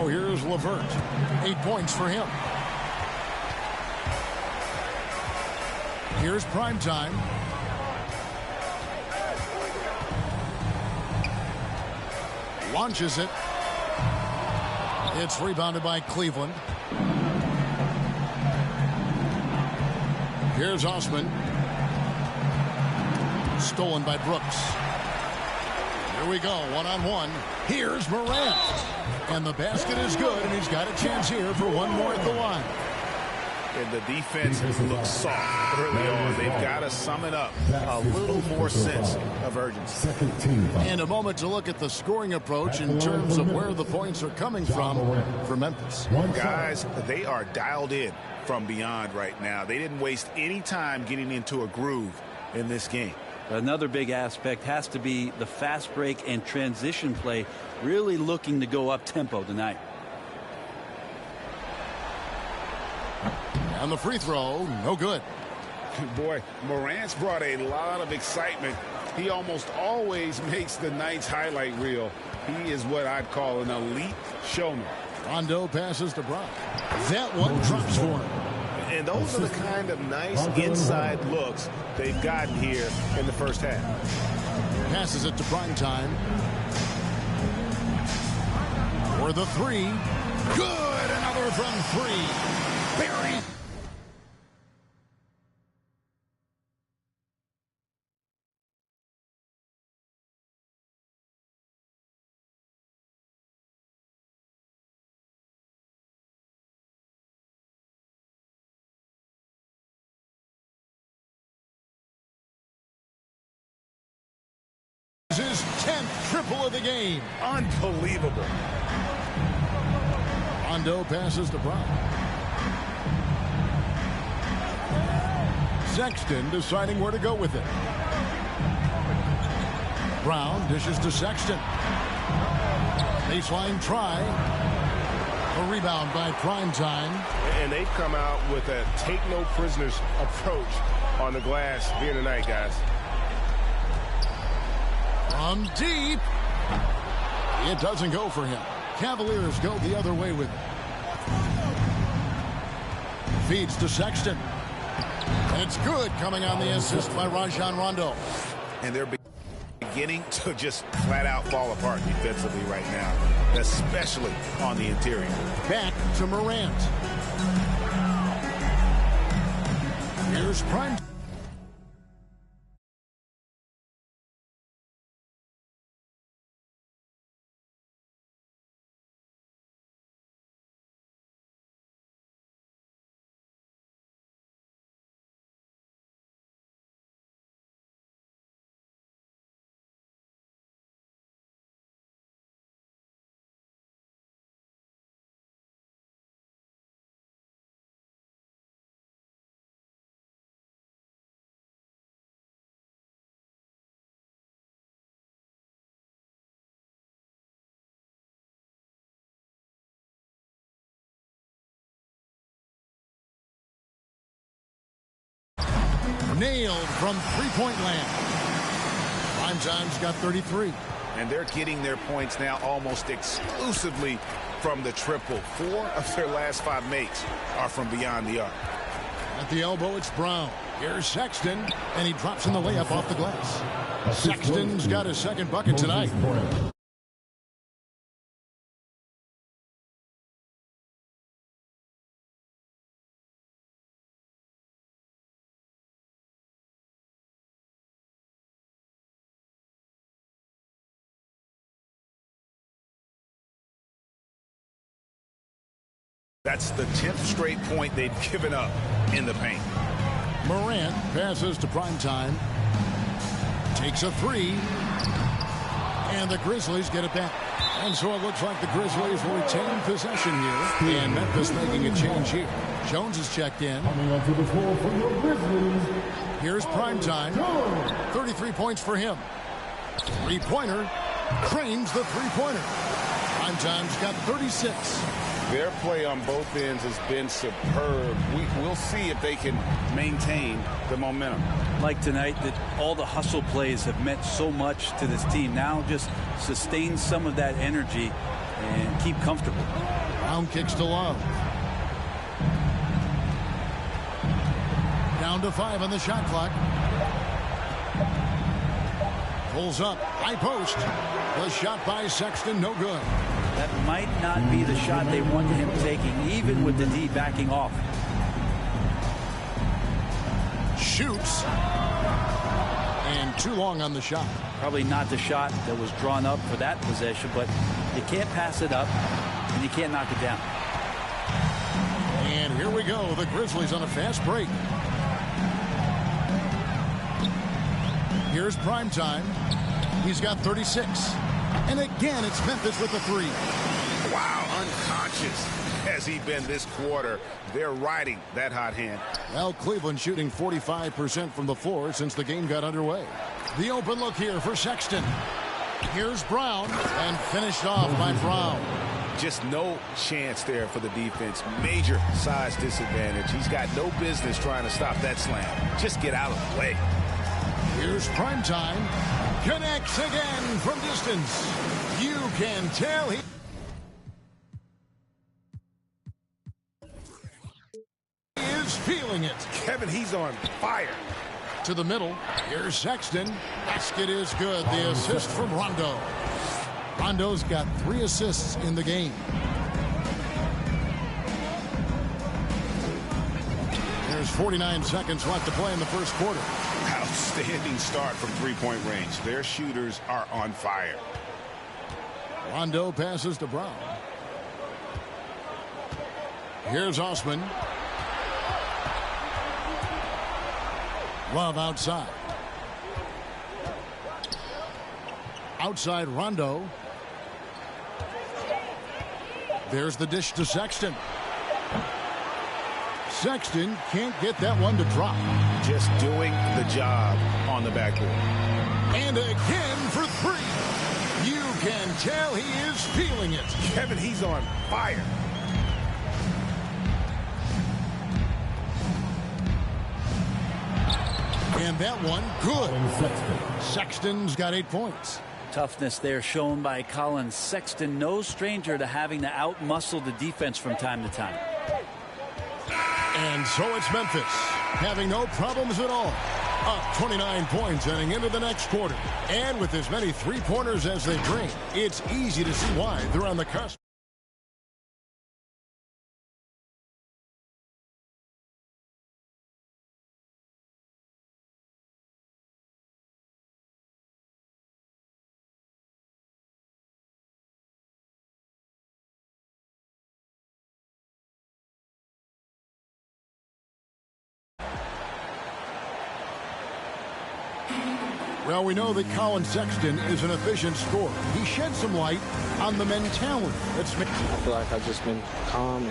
So here's LeVert. 8 points for him. Here's Primetime. Launches it. It's rebounded by Cleveland. Here's Osman. Stolen by Brooks. Here we go, one-on-one. Here's Morant. And the basket is good, and he's got a chance here for one more at the line. And the defense looks soft early on. They've got to sum it up. A little more sense of urgency. And a moment to look at the scoring approach in terms of where the points are coming from for Memphis. Guys, they are dialed in from beyond right now. They didn't waste any time getting into a groove in this game. Another big aspect has to be the fast break and transition play, really looking to go up tempo tonight. And the free throw, no good. Boy, Morant's brought a lot of excitement. He almost always makes the night's highlight reel. He is what I'd call an elite showman. Rondo passes to Brown. That one drops for him. And those are the kind of nice inside looks they've gotten here in the first half. Passes it to Primetime. For the three. Good! Another from three. Barry. His 10th triple of the game. Unbelievable. Rondo passes to Brown. Sexton deciding where to go with it. Brown dishes to Sexton. Baseline try. A rebound by Primetime. And they've come out with a take no prisoners approach on the glass here tonight, guys. From deep. It doesn't go for him. Cavaliers go the other way with it. Feeds to Sexton. It's good, coming on the assist by Rajon Rondo. And they're beginning to just flat out fall apart defensively right now, especially on the interior. Back to Morant. Here's Prime. Nailed from three-point land. Primetime's got 33. And they're getting their points now almost exclusively from the triple. 4 of their last 5 makes are from beyond the arc. At the elbow, it's Brown. Here's Sexton, and he drops in the layup off the glass. Sexton's got his second bucket tonight. That's the 10th straight point they've given up in the paint. Morant passes to Primetime. Takes a three. And the Grizzlies get it back. And so it looks like the Grizzlies will retain possession here. And Memphis making a change here. Jones is checked in. Here's Primetime. 33 points for him. Three-pointer. Cranes the three-pointer. Primetime's got 36. Their play on both ends has been superb. We'll see if they can maintain the momentum. Like tonight, that all the hustle plays have meant so much to this team. Now just sustain some of that energy and keep comfortable. Brown kicks to Love. Down to 5 on the shot clock. Pulls up, high post. The shot by Sexton, no good. That might not be the shot they wanted him taking, even with the D backing off. Shoots. And too long on the shot. Probably not the shot that was drawn up for that possession, but you can't pass it up, and you can't knock it down. And here we go. The Grizzlies on a fast break. Here's Primetime. He's got 36. And again, it's Memphis with the 3. Wow, unconscious has he been this quarter. They're riding that hot hand. Well, Cleveland shooting 45% from the floor since the game got underway. The open look here for Sexton. Here's Brown, and finished off by Brown. Just no chance there for the defense. Major size disadvantage. He's got no business trying to stop that slam. Just get out of the way. Here's Primetime. Connects again from distance. You can tell he is feeling it. Kevin, he's on fire. To the middle. Here's Sexton. Basket is good. The assist from Rondo. Rondo's got 3 assists in the game. There's 49 seconds left to play in the first quarter. Outstanding start from three-point range. Their shooters are on fire. Rondo passes to Brown. Here's Osman. Love outside. Outside Rondo. There's the dish to Sexton. Sexton can't get that one to drop. Just doing the job on the backboard. And again for 3. You can tell he is feeling it. Kevin, he's on fire. And that one, good. Sexton's got 8 points. Toughness there shown by Colin Sexton. No stranger to having to outmuscle the defense from time to time. And so it's Memphis, having no problems at all. Up 29 points heading into the next quarter. And with as many three-pointers as they bring, it's easy to see why they're on the cusp. Well, we know that Colin Sexton is an efficient scorer. He shed some light on the mentality that's I feel like I've just been calm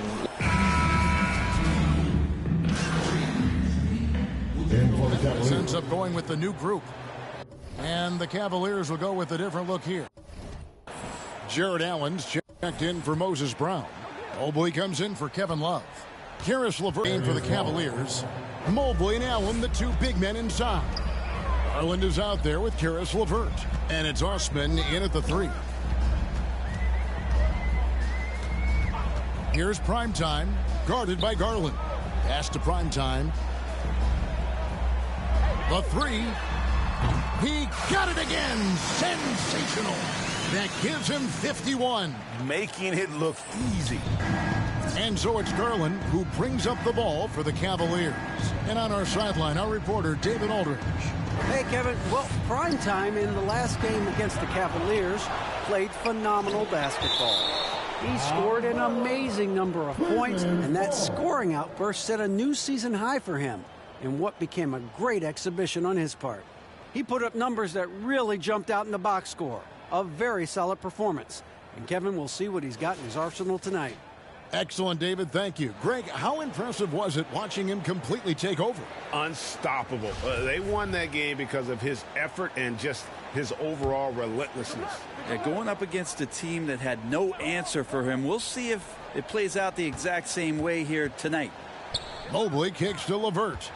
This ends up going with the new group. And the Cavaliers will go with a different look here. Jared Allen's checked in for Moses Brown. Mobley comes in for Kevin Love. Karis LeVert in for the Cavaliers. Mobley and Allen, the 2 big men inside. Garland is out there with Karis LeVert. And it's Osman in at the 3. Here's Primetime, guarded by Garland. Pass to Primetime. The 3. He got it again. Sensational. That gives him 51. Making it look easy. And so it's Garland who brings up the ball for the Cavaliers. And on our sideline, our reporter, David Aldridge. Hey, Kevin. Well, Primetime in the last game against the Cavaliers played phenomenal basketball. He scored an amazing number of points, and that scoring outburst set a new season high for him in what became a great exhibition on his part. He put up numbers that really jumped out in the box score. A very solid performance. And Kevin will see what he's got in his arsenal tonight. Excellent, David. Thank you. Greg, how impressive was it watching him completely take over? Unstoppable. They won that game because of his effort and just his overall relentlessness. Yeah, going up against a team that had no answer for him. We'll see if it plays out the exact same way here tonight. Mobley kicks to LeVert.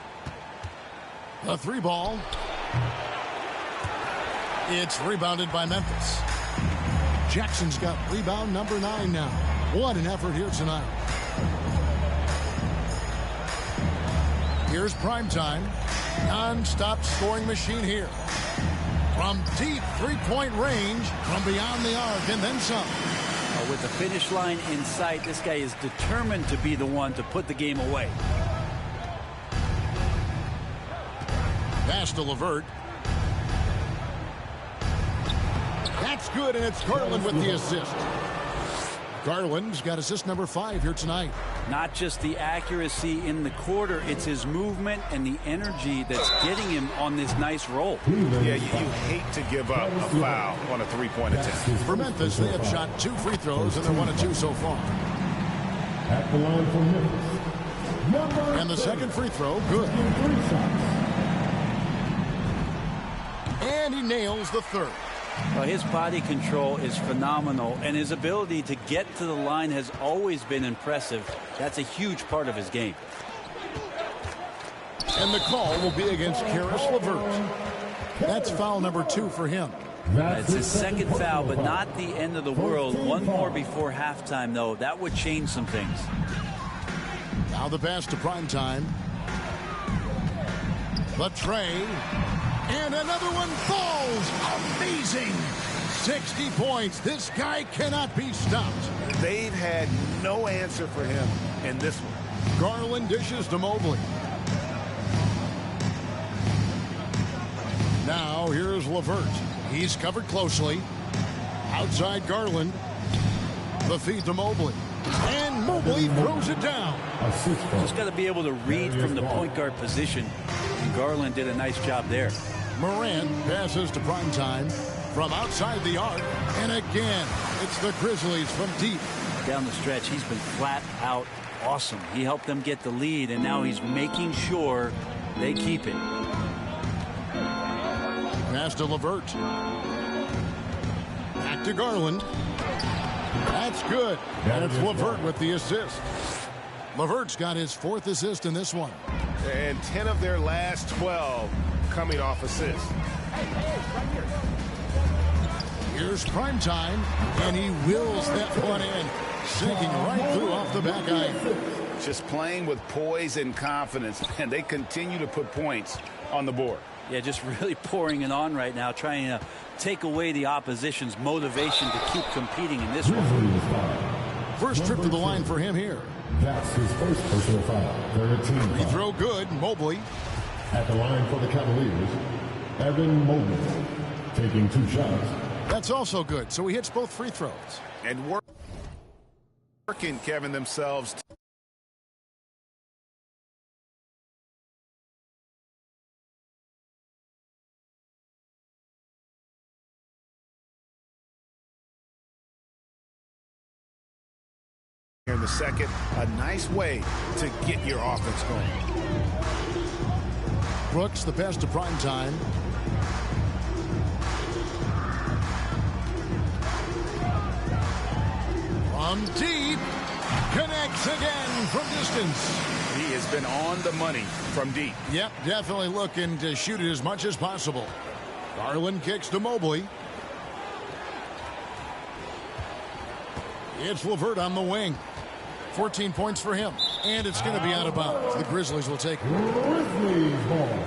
The 3 ball. It's rebounded by Memphis. Jackson's got rebound number 9 now. What an effort here tonight. Here's Primetime. Non-stop scoring machine here. From deep three-point range, from beyond the arc, and then some. With the finish line in sight, this guy is determined to be the one to put the game away. Pass to LeVert. That's good, and it's Garland with the assist. Garland's got assist number 5 here tonight. Not just the accuracy in the quarter, it's his movement and the energy that's getting him on this nice roll. Yeah, you hate to give up a foul on a three-point attempt. For Memphis, they have shot 2 free throws, and they're 1 of 2 so far. At the line for Memphis. And the second free throw, good. And he nails the third. Well, his body control is phenomenal, and his ability to get to the line has always been impressive. That's a huge part of his game. And the call will be against Caris LeVert. That's foul number 2 for him. It's his second foul, but not the end of the world. One more before halftime, though. That would change some things. Now the pass to Primetime. The tray. And another one falls. Amazing. 60 points. This guy cannot be stopped. They've had no answer for him in this one. Garland dishes to Mobley. Now here's LeVert. He's covered closely. Outside Garland. The feed to Mobley. And Mobley throws it down. Just got to be able to read from the point guard position. And Garland did a nice job there. Morant passes to Primetime from outside the arc. And again, it's the Grizzlies from deep. Down the stretch, he's been flat out awesome. He helped them get the lead, and now he's making sure they keep it. Pass to LeVert. Back to Garland. That's good. And it's LeVert with the assist. LeVert's got his 4th assist in this one. And 10 of their last 12 coming off assists. Here's Primetime, and he wills that one in, sinking right through off the back iron. Just playing with poise and confidence, and they continue to put points on the board. Yeah, just really pouring it on right now, trying to take away the opposition's motivation to keep competing in this one. First trip to the line for him here. That's his first personal foul. 13 Free throw good. Mobley. At the line for the Cavaliers, Evan Mobley taking 2 shots. That's also good. So he hits both free throws. And working, Kevin, themselves. Here in the second, a nice way to get your offense going. Brooks, the pass to Primetime. From deep, connects again from distance. He has been on the money from deep. Yep, definitely looking to shoot it as much as possible. Garland kicks to Mobley. It's LeVert on the wing. 14 points for him. And it's going to be out of bounds. The Grizzlies will take it. Grizzlies ball.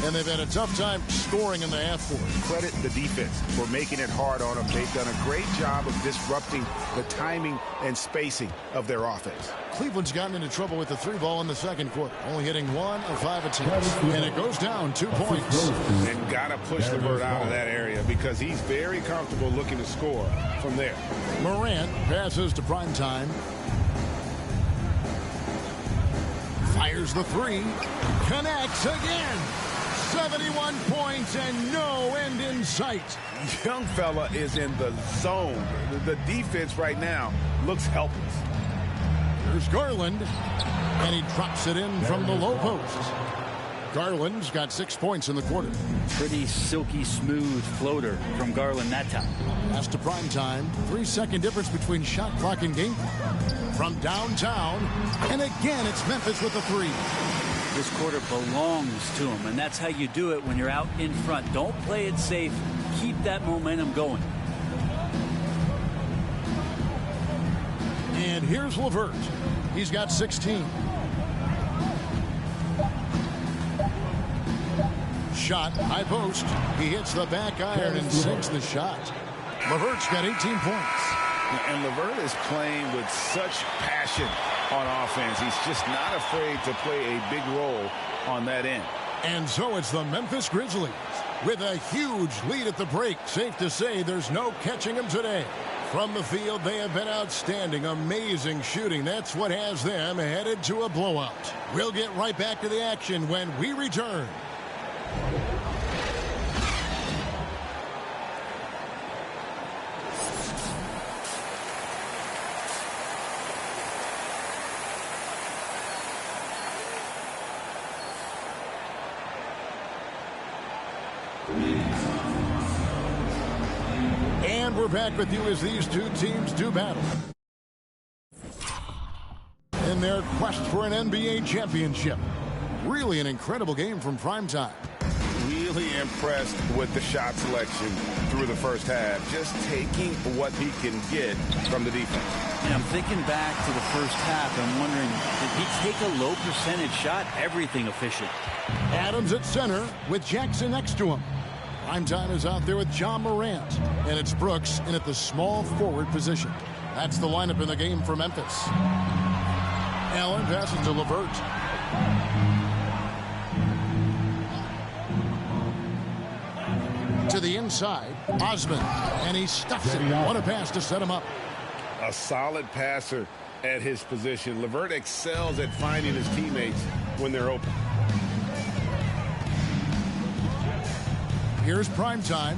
And they've had a tough time scoring in the half court. Credit the defense for making it hard on them. They've done a great job of disrupting the timing and spacing of their offense. Cleveland's gotten into trouble with the 3 ball in the second quarter, only hitting 1 of 5 attempts. And it goes down 2 points. And got to push LeVert out of that area because he's very comfortable looking to score from there. Morant passes to Primetime. Fires the 3. Connects again. 71 points and no end in sight. Young fella is in the zone. The defense right now looks helpless. Here's Garland, and he drops it in from the low post. Garland's got 6 points in the quarter. Pretty silky smooth floater from Garland that time. Pass to Primetime. 3-second difference between shot clock and game. From downtown, and again it's Memphis with the 3. This quarter belongs to him, and that's how you do it when you're out in front. Don't play it safe. Keep that momentum going. And here's LeVert. He's got 16. Shot, high post. He hits the back iron and sinks the shot. LeVert's got 18 points. And LeVert is playing with such passion on offense. He's just not afraid to play a big role on that end. And so it's the Memphis Grizzlies with a huge lead at the break. Safe to say there's no catching them today. From the field, they have been outstanding. Amazing shooting. That's what has them headed to a blowout. We'll get right back to the action when we return. And we're back with you as these two teams do battle in their quest for an NBA championship. Really an incredible game from Primetime. Really impressed with the shot selection through the first half. Just taking what he can get from the defense. And I'm thinking back to the first half. I'm wondering, did he take a low percentage shot? Everything efficient. Adams at center with Jackson next to him. Primetime is out there with John Morant. And it's Brooks in at the small forward position. That's the lineup in the game for Memphis. Allen passes to LeVert. To the inside, Osman. And he stuffs it. What a pass to set him up. A solid passer at his position. LeVert excels at finding his teammates when they're open. Here's Primetime.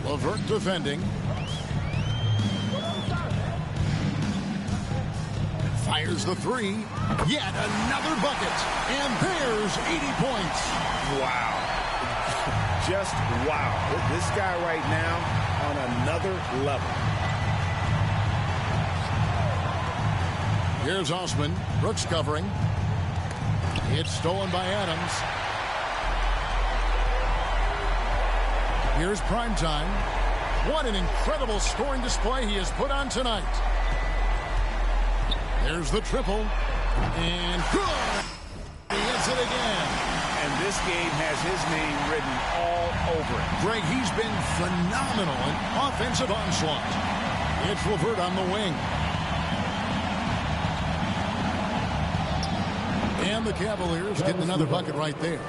LeVert defending. Fires the three. Yet another bucket. And there's 80 points. Wow. Just wow. This guy right now on another level. Here's Osman. Brooks covering. It's stolen by Adams. Here's Primetime. What an incredible scoring display he has put on tonight. There's the triple. And good. He hits it again. And this game has his name written all over it. Greg, he's been phenomenal in offensive onslaught. It's LeVert on the wing. And the Cavaliers getting another bucket right there.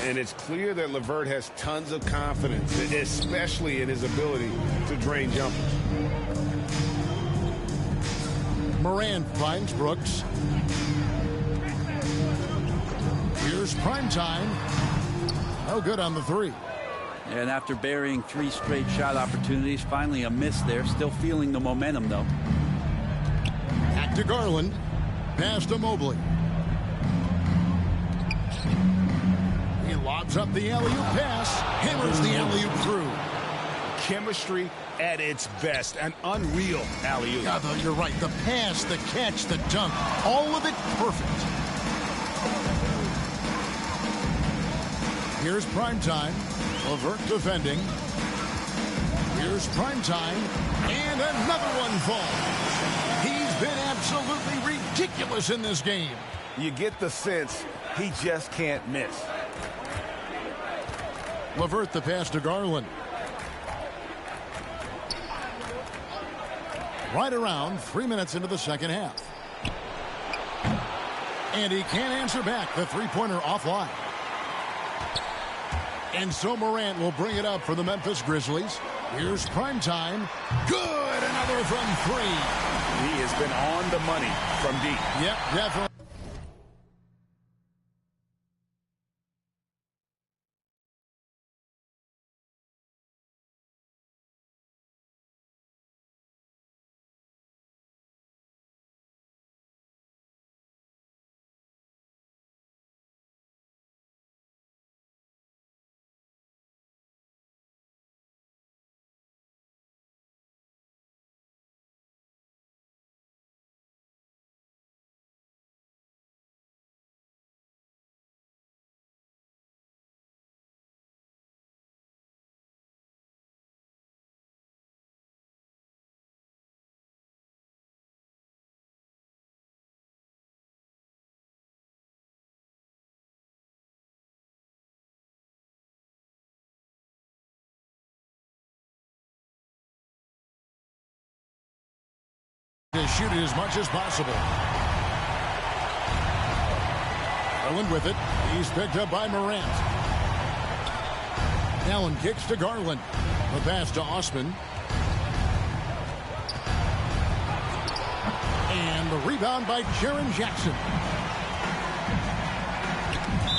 And it's clear that LeVert has tons of confidence, especially in his ability to drain jumpers. Morant finds Brooks. Here's Primetime. No good on the three. And after burying 3 straight shot opportunities, finally a miss there. Still feeling the momentum, though. Back to Garland. Pass to Mobley. He lobs up the alley-oop pass. Hammers the alley-oop through. Chemistry at its best. An unreal alley-oop. Yeah, though, you're right. The pass, the catch, the dunk. All of it perfect. Here's Primetime. LeVert defending. Here's Primetime. And another one falls. He's been absolutely ridiculous in this game. You get the sense he just can't miss. LeVert the pass to Garland. Right around 3 minutes into the second half. And he can't answer back. The three-pointer offline. And so Morant will bring it up for the Memphis Grizzlies. Here's Primetime. Good! Another from three. He has been on the money from deep. Yep, definitely. shoot it as much as possible. Garland with it. He's picked up by Morant. Allen kicks to Garland. The pass to Osman. And the rebound by Jaren Jackson.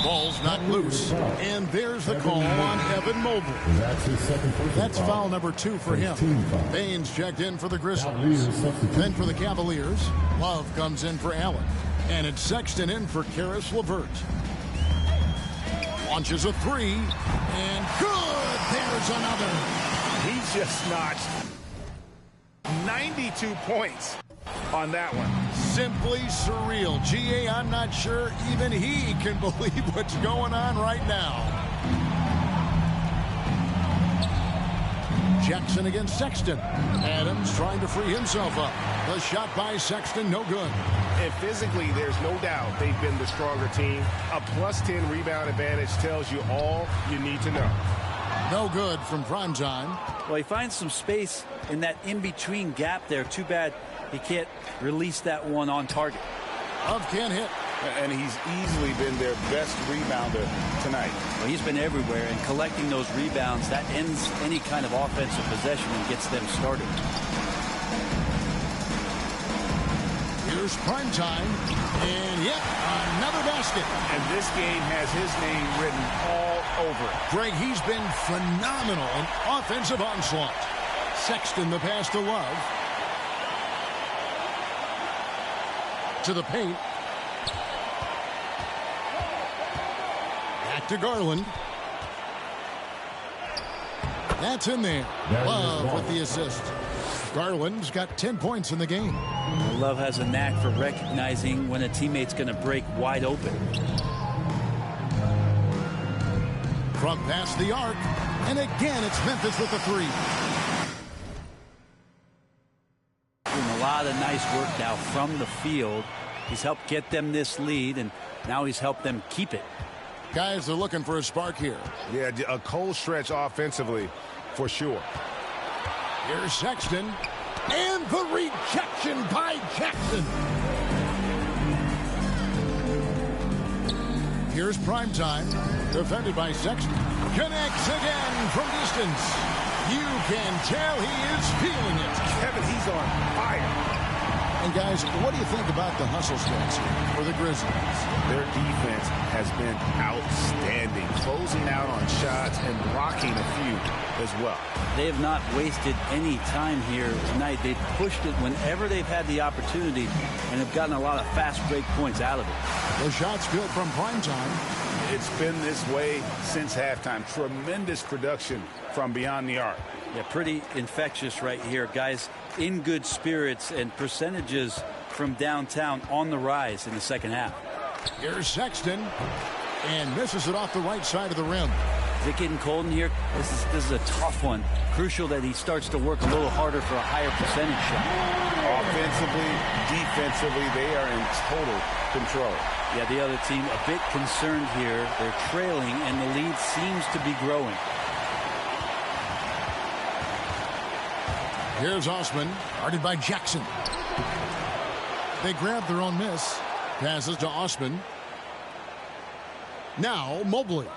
Ball's not loose. And there's the call on Evan Mobley. That's his second personal That's foul number 2 for him. Baines checked in for the Grizzlies. Then for the Cavaliers, Love comes in for Allen. And it's Sexton in for Karis LeVert. Launches a 3. And good! There's another. He just notched 92 points on that one. Simply surreal. G.A., I'm not sure even he can believe what's going on right now. Jackson against Sexton. Adams trying to free himself up. The shot by Sexton, no good. And physically, there's no doubt they've been the stronger team. A +10 rebound advantage tells you all you need to know. No good from Primetime. Well, he finds some space in that in-between gap there. Too bad he can't release that one on target. Love can't hit. And he's easily been their best rebounder tonight. Well, he's been everywhere, and collecting those rebounds, that ends any kind of offensive possession and gets them started. Here's Primetime, and yet another basket. And this game has his name written all over it. Greg, he's been phenomenal in offensive onslaught. Sexton the pass to Love. To the paint. Back to Garland. That's in there. Love with the assist. Garland's got 10 points in the game. Love has a knack for recognizing when a teammate's going to break wide open. From past the arc. And again, it's Memphis with the 3. Doing a lot of nice work now from the field. He's helped get them this lead, and now he's helped them keep it. Guys are looking for a spark here. Yeah, a cold stretch offensively for sure. Here's Sexton. And the rejection by Jackson. Here's Primetime. Defended by Sexton. Connects again from distance. You can tell he is feeling it. Kevin, he's on fire. And guys, what do you think about the hustle stance here for the Grizzlies? Their defense has been outstanding, closing out on shots and blocking a few as well. They have not wasted any time here tonight. They've pushed it whenever they've had the opportunity and have gotten a lot of fast break points out of it. The shot's good from Primetime. It's been this way since halftime. Tremendous production from beyond the arc. Yeah, pretty infectious right here. Guys in good spirits, and percentages from downtown on the rise in the second half. Here's Sexton, and misses it off the right side of the rim. Is it getting cold in here? This is a tough one. Crucial that he starts to work a little harder for a higher percentage shot. Offensively, defensively, they are in total control. Yeah, the other team a bit concerned here. They're trailing, and the lead seems to be growing. Here's Osman, guarded by Jackson. They grab their own miss. Passes to Osman. Now Mobley.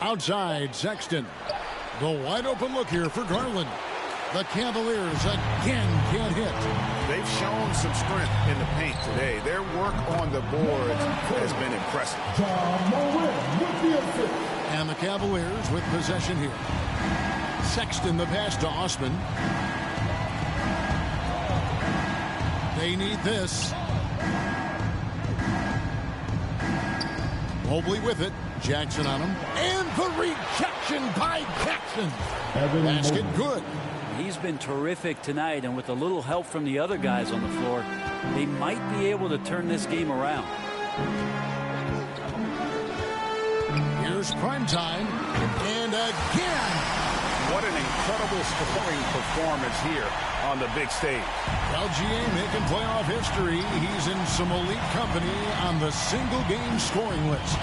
Outside, Sexton. The wide open look here for Garland. The Cavaliers again can't hit. They've shown some strength in the paint today. Their work on the boards has been impressive. And the Cavaliers with possession here. Sexton the pass to Osman. They need this. Mobley with it. Jackson on him. And the rejection by Jackson. Basket good. He's been terrific tonight, and with a little help from the other guys on the floor, they might be able to turn this game around. Here's Primetime. And again. What an incredible scoring performance here on the big stage. LGA making playoff history. He's in some elite company on the single-game scoring list.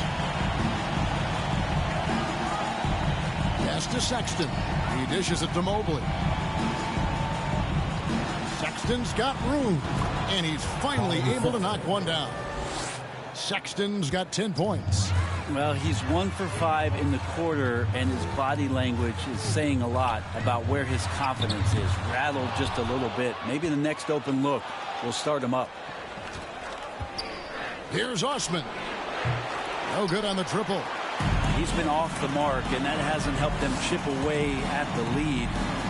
Pass to Sexton. He dishes it to Mobley. Sexton's got room, and he's finally able to knock one down. Sexton's got 10 points. Well, he's 1 for 5 in the quarter, and his body language is saying a lot about where his confidence is. Rattled just a little bit. Maybe the next open look will start him up. Here's Osman. No good on the triple. He's been off the mark, and that hasn't helped them chip away at the lead.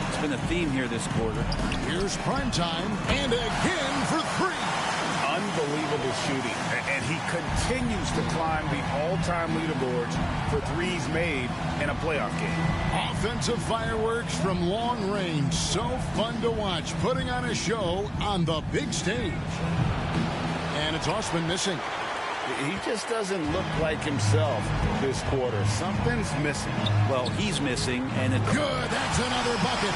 It's been a theme here this quarter. Here's Primetime, and again for 3. Unbelievable shooting, and he continues to climb the all-time leaderboards for threes made in a playoff game. Offensive fireworks from long range. So fun to watch, putting on a show on the big stage. And it's Osman missing. He just doesn't look like himself this quarter. Something's missing. Well, he's missing, and it's good. That's another bucket.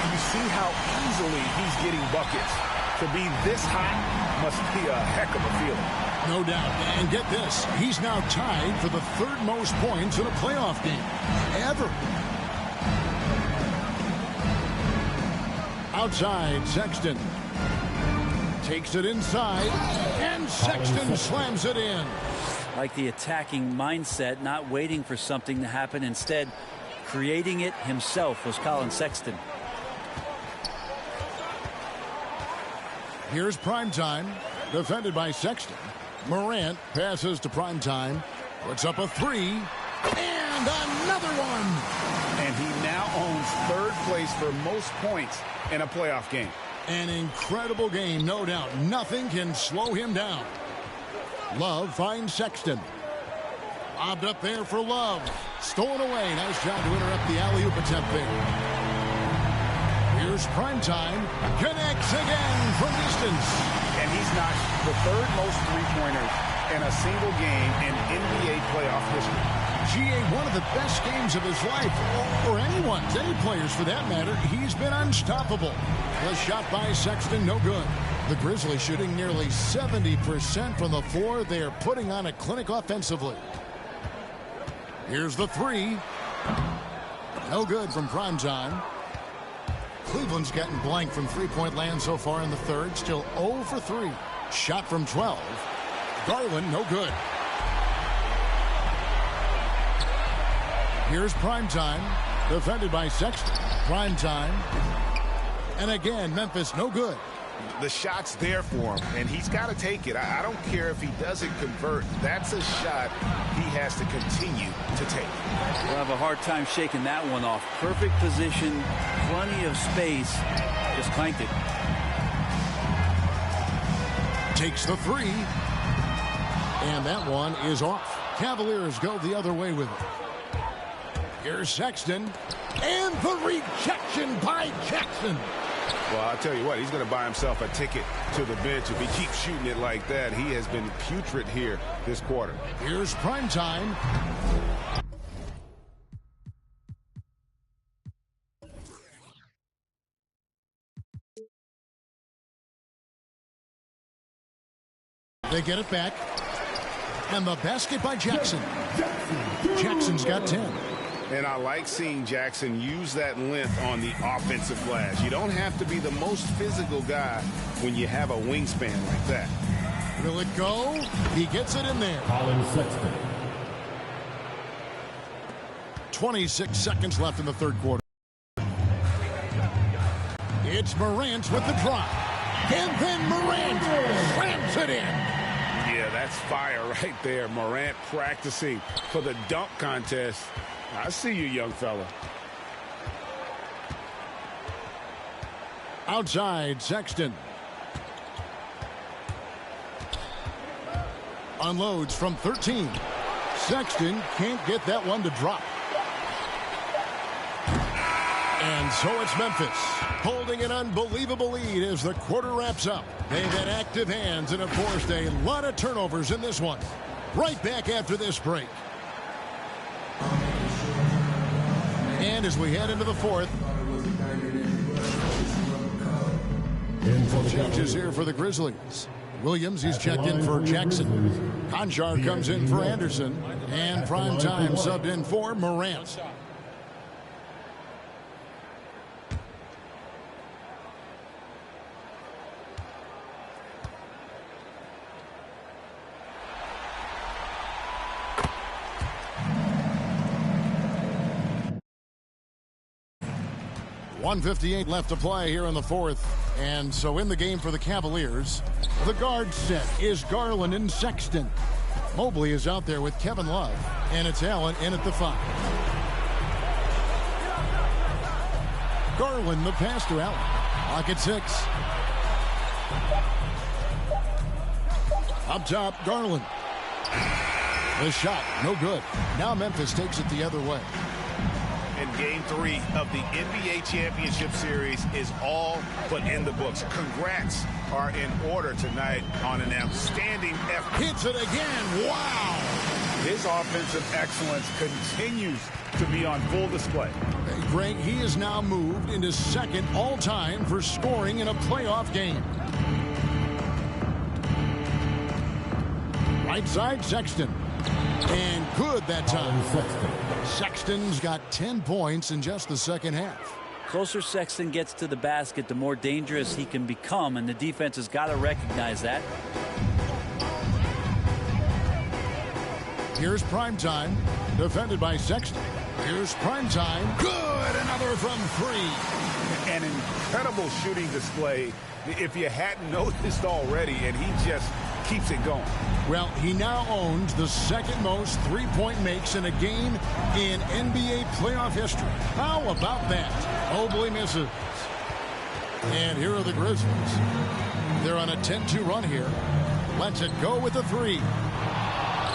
You see how easily he's getting buckets. To be this hot must be a heck of a feeling. No doubt. And get this, he's now tied for the 3rd most points in a playoff game ever. Outside, Sexton takes it inside, and Sexton slams it in. like the attacking mindset, not waiting for something to happen, instead creating it himself was Collin Sexton. Here's Primetime, defended by Sexton. Morant passes to Primetime, puts up a 3, and another one. And he now owns 3rd place for most points in a playoff game. An incredible game, no doubt. Nothing can slow him down. Love finds Sexton. Lobbed up there for Love. Stolen away. Nice job to interrupt the alley-oop attempt there. Here's Primetime. Connects again from distance. And he's knocked the 3rd most three-pointers in a single game in NBA playoff history. GA, one of the best games of his life, or anyone's, any players for that matter. He's been unstoppable. The shot by Sexton, no good. The Grizzlies shooting nearly 70% from the floor. They are putting on a clinic offensively. Here's the 3. No good from Primetime. Cleveland's gotten blank from three-point land so far in the 3rd. Still 0 for 3. Shot from 12. Garland, no good. Here's Primetime, defended by Sexton. Primetime. And again, Memphis, no good. The shot's there for him, and he's got to take it. I don't care if he doesn't convert. That's a shot he has to continue to take. We'll have a hard time shaking that one off. Perfect position, plenty of space. Just clanked it. Takes the 3. And that one is off. Cavaliers go the other way with it. Here's Sexton. And the rejection by Jackson. Well, I'll tell you what, he's going to buy himself a ticket to the bench if he keeps shooting it like that. He has been putrid here this quarter. Here's Primetime. They get it back. And the basket by Jackson. Jackson's got 10. And I like seeing Jackson use that length on the offensive glass. You don't have to be the most physical guy when you have a wingspan like that. Will it go? He gets it in there. Collin Sexton. 26 seconds left in the 3rd quarter. It's Morant with the drop. And then Morant slams it in. Yeah, that's fire right there. Morant practicing for the dunk contest. I see you, young fella. Outside, Sexton. Unloads from 13. Sexton can't get that one to drop. And so it's Memphis holding an unbelievable lead as the quarter wraps up. They've had active hands and have forced a lot of turnovers in this one. Right back after this break. And as we head into the 4th, changes here for the Grizzlies. Williams, he's checked in for Jackson. Conchar comes in for Anderson. And Primetime subbed in for Morant. 1:58 left to play here in the fourth. And so in the game for the Cavaliers, the guard set is Garland and Sexton. Mobley is out there with Kevin Love, and it's Allen in at the 5. Garland, the pass to Allen. Clock at 6. Up top, Garland. The shot, no good. Now Memphis takes it the other way. And Game 3 of the NBA Championship Series is all but in the books. Congrats are in order tonight on an outstanding effort. Hits it again. Wow. His offensive excellence continues to be on full display. Hey, Greg, he is now moved into second all-time for scoring in a playoff game. Right side, Sexton. And good that time. Sexton's got 10 points in just the second half. Closer Sexton gets to the basket, the more dangerous he can become, and the defense has got to recognize that. Here's Primetime, defended by Sexton. Here's Primetime. Good, another from 3. An incredible shooting display, if you hadn't noticed already, and he just keeps it going. Well, he now owns the second most three-point makes in a game in NBA playoff history. How about that? Mobley misses. And here are the Grizzlies. They're on a 10-2 run here. Lets it go with the 3.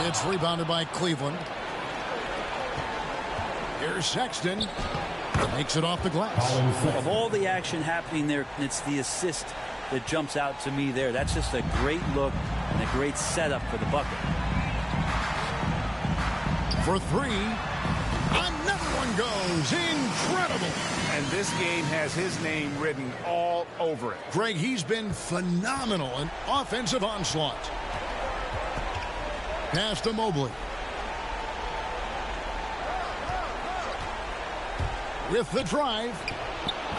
It's rebounded by Cleveland. Here's Sexton. Makes it off the glass. Of all the action happening there, it's the assist that jumps out to me there. That's just a great look and a great setup for the bucket. For 3. Another one goes. Incredible. And this game has his name written all over it. Greg, he's been phenomenal in offensive onslaught. Pass to Mobley. With the drive.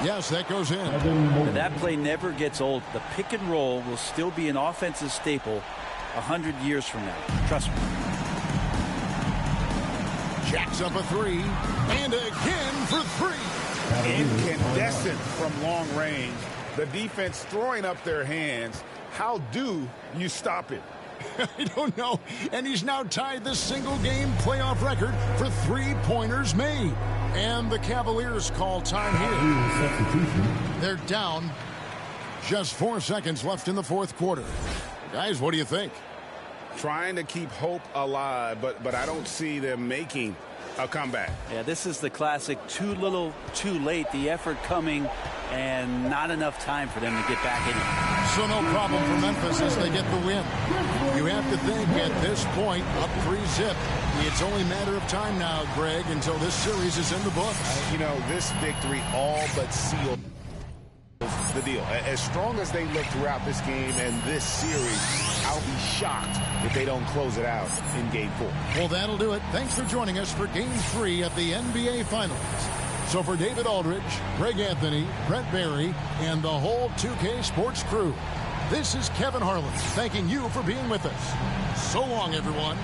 Yes, that goes in. And that play never gets old. The pick and roll will still be an offensive staple 100 years from now. Trust me. Jacks up a 3. And again for 3. Incandescent from long range. The defense throwing up their hands. How do you stop it? I don't know. And he's now tied the single-game playoff record for three-pointers made. And the Cavaliers call time here. They're down. Just 4 seconds left in the fourth quarter. Guys, what do you think? Trying to keep hope alive, but I don't see them making a comeback. Yeah, this is the classic too little, too late. The effort coming and not enough time for them to get back in it. So no problem for Memphis as they get the win. You have to think at this point, up 3-zip. It's only a matter of time now, Greg, until this series is in the books. You know, this victory all but sealed the deal. As strong as they look throughout this game and this series, I'll be shocked if they don't close it out in Game 4. Well, that'll do it. Thanks for joining us for Game 3 of the NBA Finals. So for David Aldridge, Greg Anthony, Brent Barry, and the whole 2K Sports crew, this is Kevin Harlan thanking you for being with us. So long, everyone.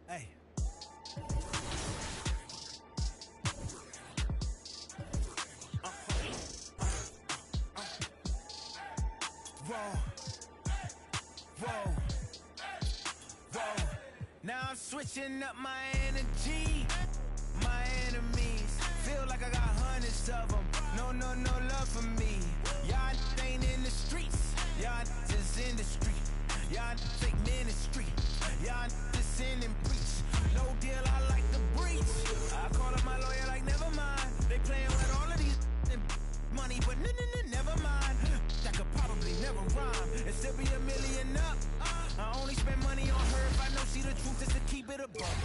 Hey. Whoa. Now I'm switching up my energy. My enemies feel like I got hundreds of them. No love for me. Y'all ain't in the streets. Y'all just in the street. Y'all take ministry. Y'all just sin and preach. No deal, I like the breach. I call up my lawyer like, never mind. They playing with all of these money, but never mind. That could probably never rhyme and still be $1 million up. I only spend money on her if I know she the truth is to keep it above.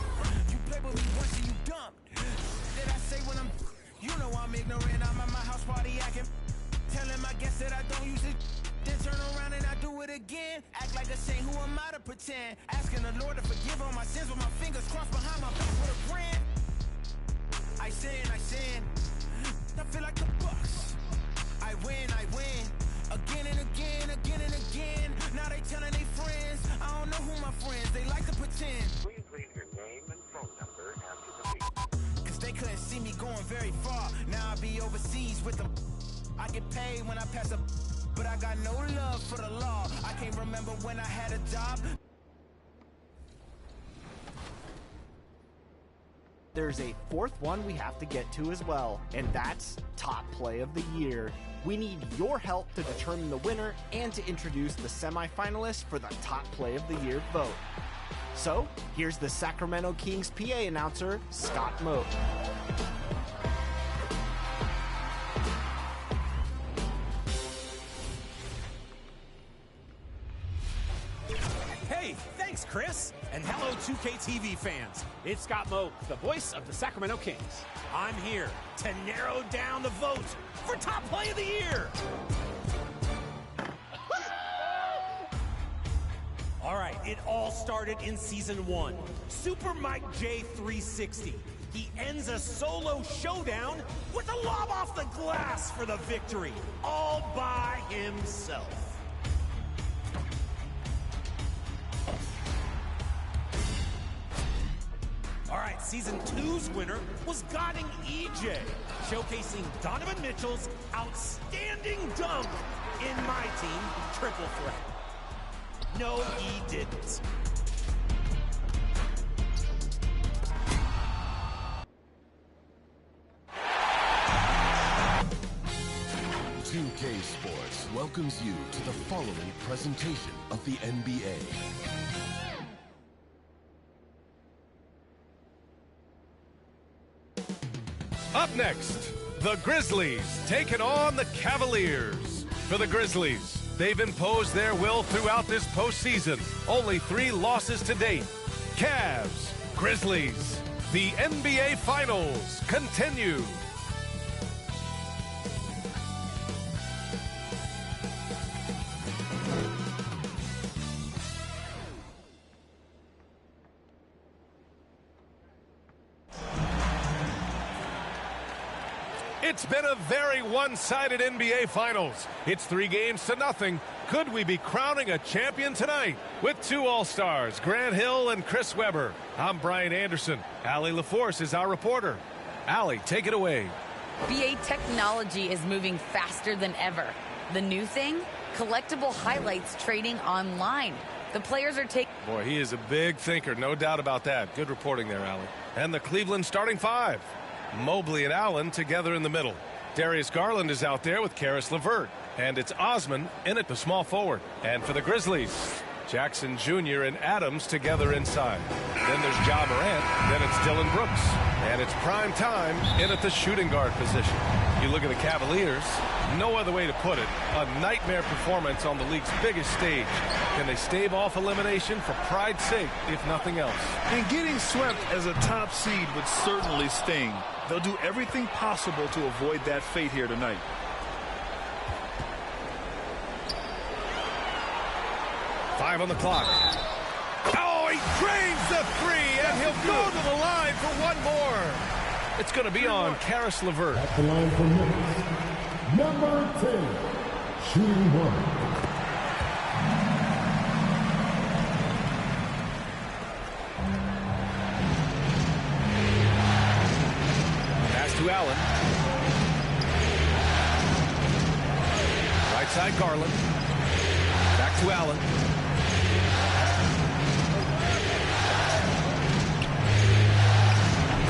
You play with me once and you dumped. Did I say when I'm, you know I'm ignorant. I'm at my house party acting. Telling my guests that I don't use it. Then turn around and I do it again. Act like a saint, who am I to pretend? Asking the Lord to forgive all my sins with my fingers crossed behind my back with a grin. I sin. I feel like the Bucks. I win. Again and again. Now they telling their friends. I don't know who my friends, they like to pretend. Please leave your name and phone number after the beep. Cause they couldn't see me going very far. Now I be overseas with them. I get paid when I pass a, but I got no love for the law. I can't remember when I had a job. There's a fourth one we have to get to as well, and that's Top Play of the Year. We need your help to determine the winner and to introduce the semifinalists for the Top Play of the Year vote. So, here's the Sacramento Kings PA announcer, Scott Moak. Hey, thanks, Chris. And hello, 2K TV fans. It's Scott Moak, the voice of the Sacramento Kings. I'm here to narrow down the vote for Top Play of the Year. All right, it all started in Season 1. Super Mike J 360. He ends a solo showdown with a lob off the glass for the victory, all by himself. All right, Season 2's winner was Godding EJ, showcasing Donovan Mitchell's outstanding dunk in my team, Triple Threat. No, he didn't. "2K Sports welcomes you to the following presentation of the NBA. Up next, the Grizzlies taking on the Cavaliers. For the Grizzlies, they've imposed their will throughout this postseason. Only 3 losses to date. Cavs, Grizzlies, the NBA Finals continue. It's been a very one-sided NBA Finals. It's 3-0. Could we be crowning a champion tonight? With 2 All-Stars, Grant Hill and Chris Webber. I'm Brian Anderson. Allie LaForce is our reporter. Allie, take it away. BA technology is moving faster than ever. The new thing? Collectible highlights trading online. The players are taking... Boy, he is a big thinker, no doubt about that. Good reporting there, Allie. And the Cleveland starting 5. Mobley and Allen together in the middle. Darius Garland is out there with Karis LeVert. And it's Osman in at the small forward. And for the Grizzlies, Jackson Jr. and Adams together inside. Then there's Ja Morant. Then it's Dylan Brooks. And it's prime time in at the shooting guard position. You look at the Cavaliers, no other way to put it, a nightmare performance on the league's biggest stage. Can they stave off elimination for pride's sake, if nothing else? And getting swept as a top seed would certainly sting. They'll do everything possible to avoid that fate here tonight. Five on the clock. Oh, he drains the 3, and he'll go to the line for one more. It's going to be on Karis LeVert. At the line for minutes, number 10, shooting 1. To Allen. Right side Garland. Back to Allen.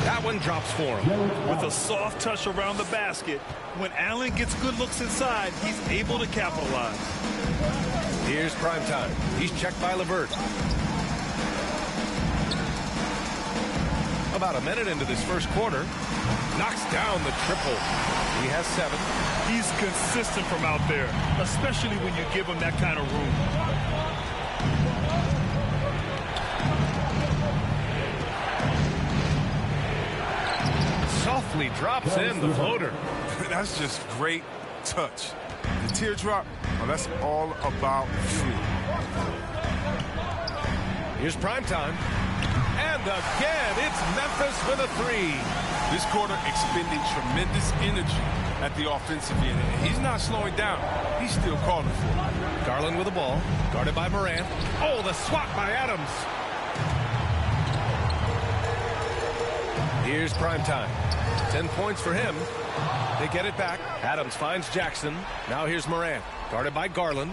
That one drops for him. With a soft touch around the basket, when Allen gets good looks inside, he's able to capitalize. Here's prime time. He's checked by LeVert. About a minute into this first quarter, knocks down the triple. He has 7. He's consistent from out there, especially when you give him that kind of room. Softly drops in the floater. That's just great touch. The teardrop, well, that's all about you. Here's Primetime. And again, it's Memphis with a three. This quarter expending tremendous energy at the offensive end. He's not slowing down. He's still calling for it. Garland with the ball, guarded by Morant. Oh, the swat by Adams. Here's Primetime. 10 points for him. They get it back. Adams finds Jackson. Now here's Morant, guarded by Garland.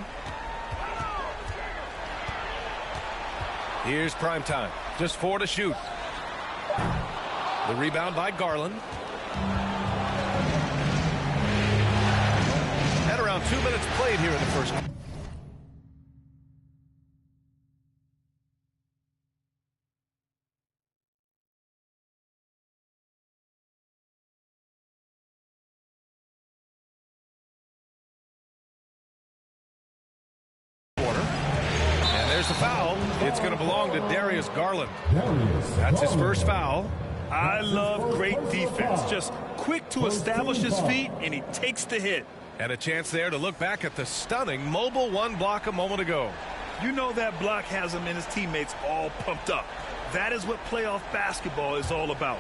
Here's Primetime. Just 4 to shoot. The rebound by Garland. And around 2 minutes played here in the first quarter. And there's the foul. It's going to belong to Darius Garland. That's his first foul. I love great defense. Just quick to establish his feet, and he takes the hit. And a chance there to look back at the stunning mobile one block a moment ago. You know that block has him and his teammates all pumped up. That is what playoff basketball is all about.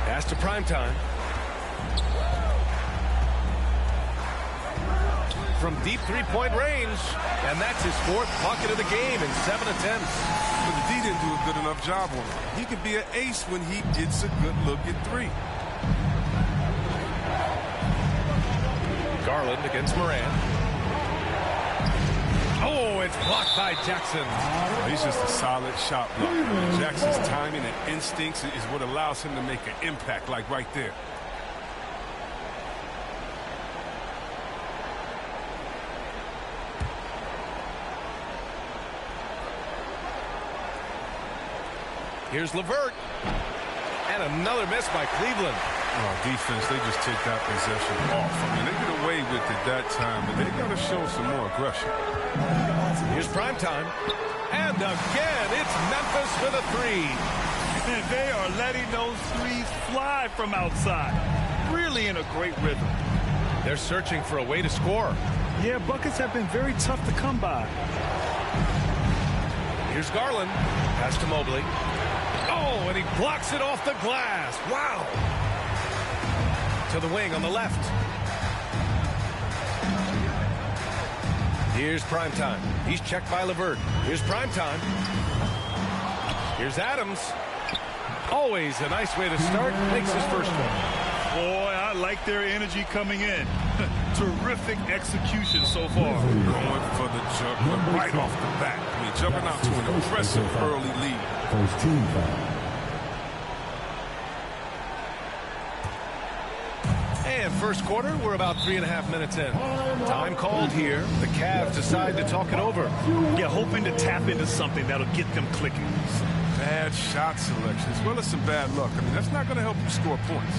Pass to Primetime. From deep three-point range, and that's his 4th bucket of the game in 7 attempts. But the D didn't do a good enough job on him. He could be an ace when he gets a good look at 3. Garland against Morant. Oh, it's blocked by Jackson. He's just a solid shot blocker. Jackson's timing and instincts is what allows him to make an impact, like right there. Here's LeVert. And another miss by Cleveland. Oh, defense, they just take that possession off. I mean, they get away with it that time, but they got to show some more aggression. Here's Primetime. And again, it's Memphis with a three. And they are letting those threes fly from outside. Really in a great rhythm. They're searching for a way to score. Yeah, buckets have been very tough to come by. Here's Garland. Pass to Mobley. Oh, and he blocks it off the glass. Wow. To the wing on the left. Here's Primetime. He's checked by LeVert. Here's Primetime. Here's Adams. Always a nice way to start. Makes his first one. Boy, I like their energy coming in. Terrific execution so far. Going for the juggler right off the bat. I mean, jumping out to an impressive early lead. First team foul. And first quarter, we're about 3.5 minutes in. Time called here. The Cavs decide to talk it over. Yeah, hoping to tap into something that'll get them clicking. Some bad shot selection as well as some bad luck. I mean, that's not going to help you score points.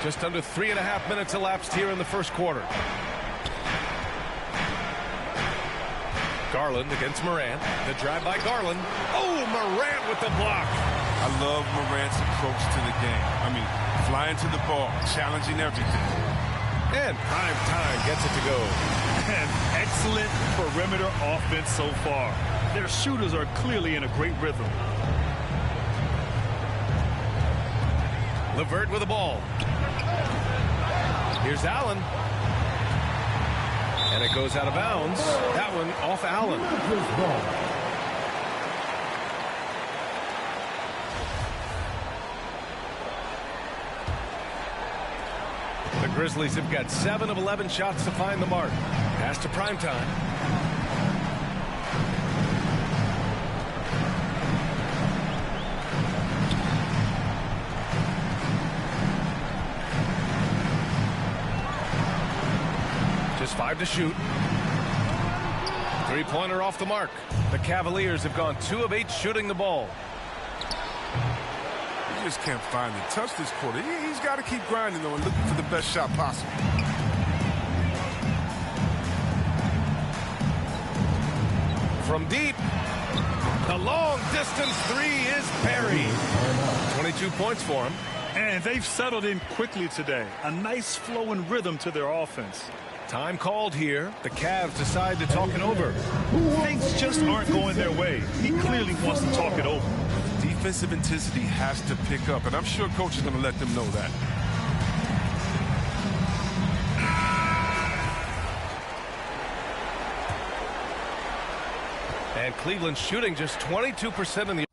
Just under 3.5 minutes elapsed here in the first quarter. Garland against Morant. The drive by Garland. Oh, Morant with the block. I love Morant's approach to the game. I mean, flying to the ball, challenging everything. And Primetime gets it to go. And excellent perimeter offense so far. Their shooters are clearly in a great rhythm. LeVert with the ball. Here's Allen. And it goes out of bounds. That one off Allen. The Grizzlies have got 7 of 11 shots to find the mark. Pass to Primetime. Just 5 to shoot. Three-pointer off the mark. The Cavaliers have gone 2 of 8 shooting the ball. He just can't find the touch this quarter. He's got to keep grinding, though, and looking for the best shot possible. From deep, the long-distance three is buried. 22 points for him. And they've settled in quickly today. A nice flow and rhythm to their offense. Time called here. The Cavs decide to talk it over. Things just aren't going their way. He clearly wants to talk it over. Defensive intensity has to pick up, and I'm sure coach is going to let them know that. And Cleveland shooting just 22% in the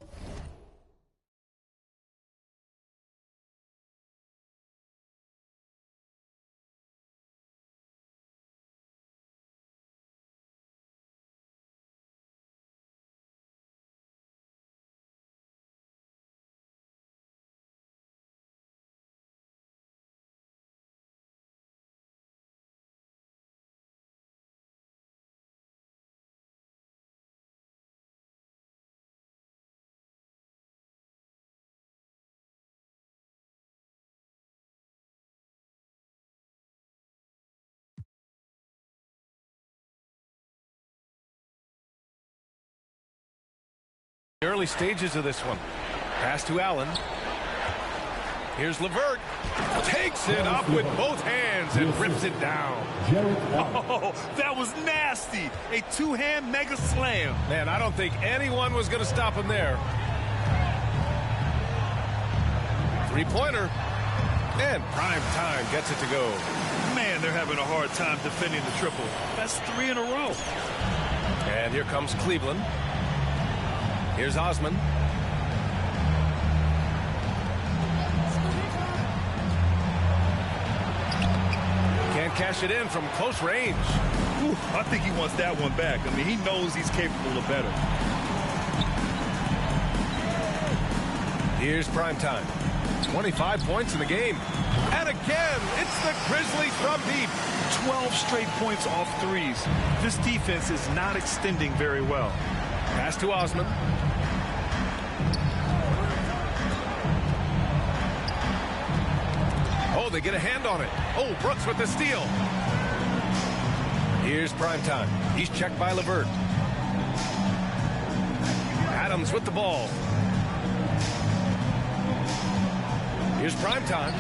early stages of this one. Pass to Allen. Here's LeVert. Takes it up with both hands and rips it down. Oh, that was nasty. A two-hand mega slam. Man, I don't think anyone was going to stop him there. Three-pointer. And Prime Time gets it to go. Man, they're having a hard time defending the triple. That's 3 in a row. And here comes Cleveland. Here's Osman. Can't cash it in from close range. Ooh, I think he wants that one back. I mean, he knows he's capable of better. Here's Prime Time. 25 points in the game. And again, it's the Grizzlies from deep. 12 straight points off threes. This defense is not extending very well. Pass to Osman. Oh, they get a hand on it. Oh, Brooks with the steal. Here's Prime Time. He's checked by LeVert. Adams with the ball. Here's Prime Time.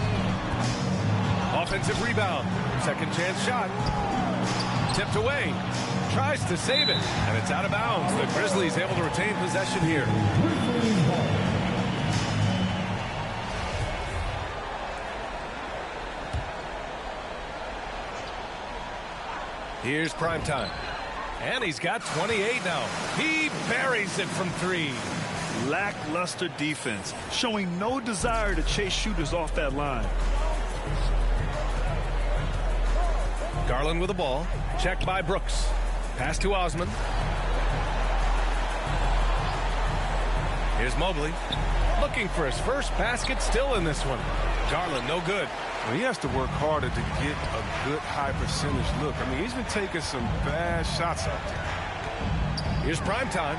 Offensive rebound. Second chance shot. Tipped away. Tries to save it. And it's out of bounds. The Grizzlies able to retain possession here. Here's Prime Time. And he's got 28 now. He buries it from 3. Lackluster defense, showing no desire to chase shooters off that line. Garland with the ball. Checked by Brooks. Pass to Osman. Here's Mobley. Looking for his first basket, still in this one. Garland, no good. Well, he has to work harder to get a good high percentage look. I mean, he's been taking some bad shots out there. Here's Prime Time.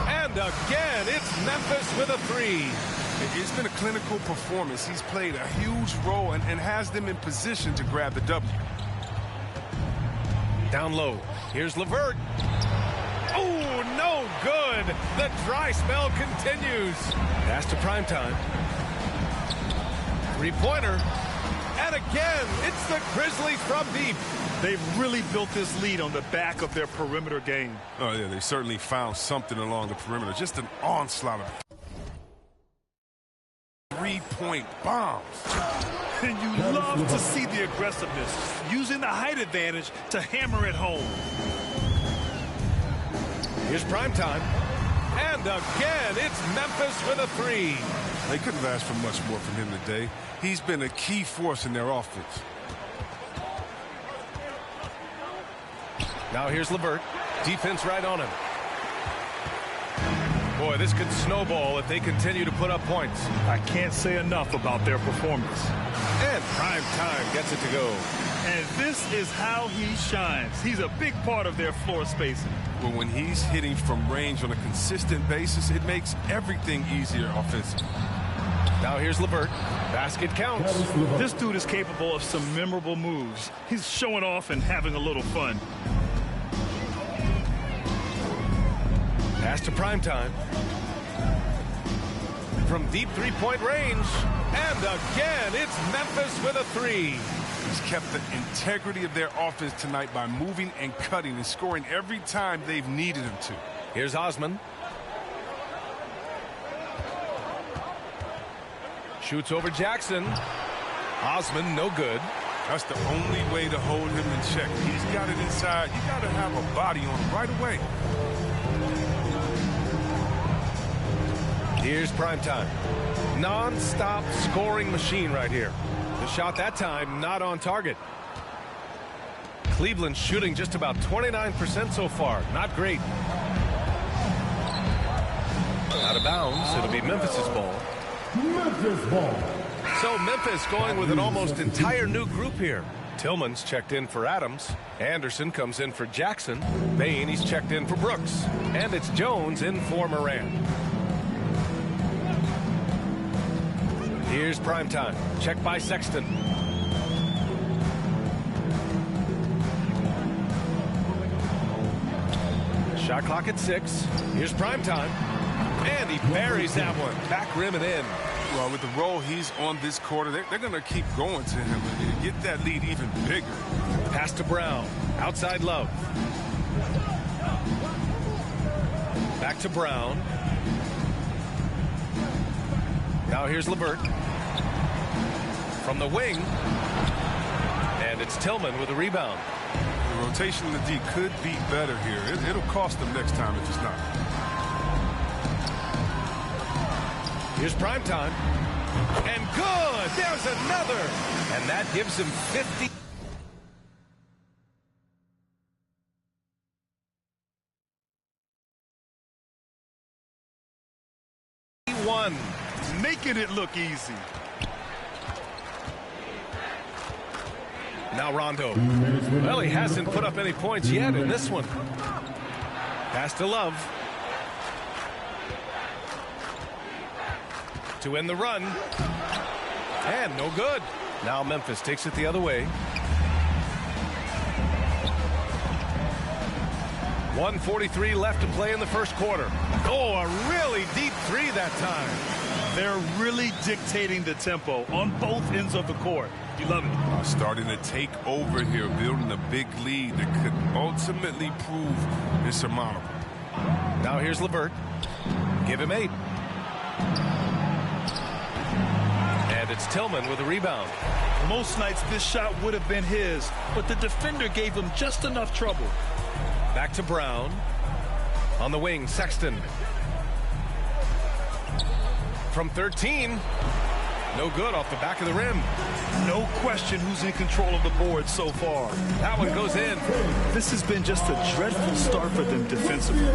And again, it's Memphis with a 3. It's been a clinical performance. He's played a huge role and has them in position to grab the W. Down low. Here's LeVert. Oh, no good. The dry spell continues. Pass to Prime Time. Three-pointer. And again, it's the Grizzlies from deep. They've really built this lead on the back of their perimeter game. Oh, yeah, they certainly found something along the perimeter. Just an onslaught of three-point bombs. And you love to see the aggressiveness, using the height advantage to hammer it home. Here's Prime Time. And again, it's Memphis with a 3. They couldn't have asked for much more from him today. He's been a key force in their offense. Now here's LeVert. Defense right on him. Boy, this could snowball if they continue to put up points. I can't say enough about their performance. And Prime Time gets it to go. And this is how he shines. He's a big part of their floor spacing. Well, when he's hitting from range on a consistent basis, it makes everything easier offensively. Now here's LeVert. Basket counts. This dude is capable of some memorable moves. He's showing off and having a little fun. Pass to Primetime. From deep three-point range. And again, it's Memphis with a three. He's kept the integrity of their offense tonight by moving and cutting and scoring every time they've needed him to. Here's Osman. Shoots over Jackson. Osman, no good. That's the only way to hold him in check. He's got it inside. You got to have a body on him right away. Here's Primetime. Non-stop scoring machine right here. The shot that time not on target. Cleveland shooting just about 29% so far. Not great. Out of bounds. It'll be Memphis's ball. Memphis ball. So Memphis going with an almost entire new group here. Tillman's checked in for Adams. Anderson comes in for Jackson. Bain, he's checked in for Brooks. And it's Jones in for Moran. Here's Primetime. Check by Sexton. Shot clock at 6. Here's Primetime. And he buries that one. Back rim and in. Well, with the role he's on this quarter, they're going to keep going to him and get that lead even bigger. Pass to Brown. Outside Love. Back to Brown. Now here's LeVert. From the wing. And it's Tillman with a rebound. The rotation in the D could be better here. It'll cost them next time if it's not. Here's Primetime. And good! There's another! And that gives him 50. Making it look easy. Now Rondo. Well, he hasn't put up any points yet in this one. Pass to Love. To end the run. And no good. Now Memphis takes it the other way. 1:43 left to play in the first quarter. Oh, a really deep three that time. They're really dictating the tempo on both ends of the court. You love it. Starting to take over here, building a big lead that could ultimately prove insurmountable. Now here's LeVert. Give him 8. And it's Tillman with a rebound. Most nights this shot would have been his, but the defender gave him just enough trouble. Back to Brown. On the wing, Sexton. From 13. No good off the back of the rim. No question who's in control of the board so far. That one goes in. This has been just a dreadful start for them defensively.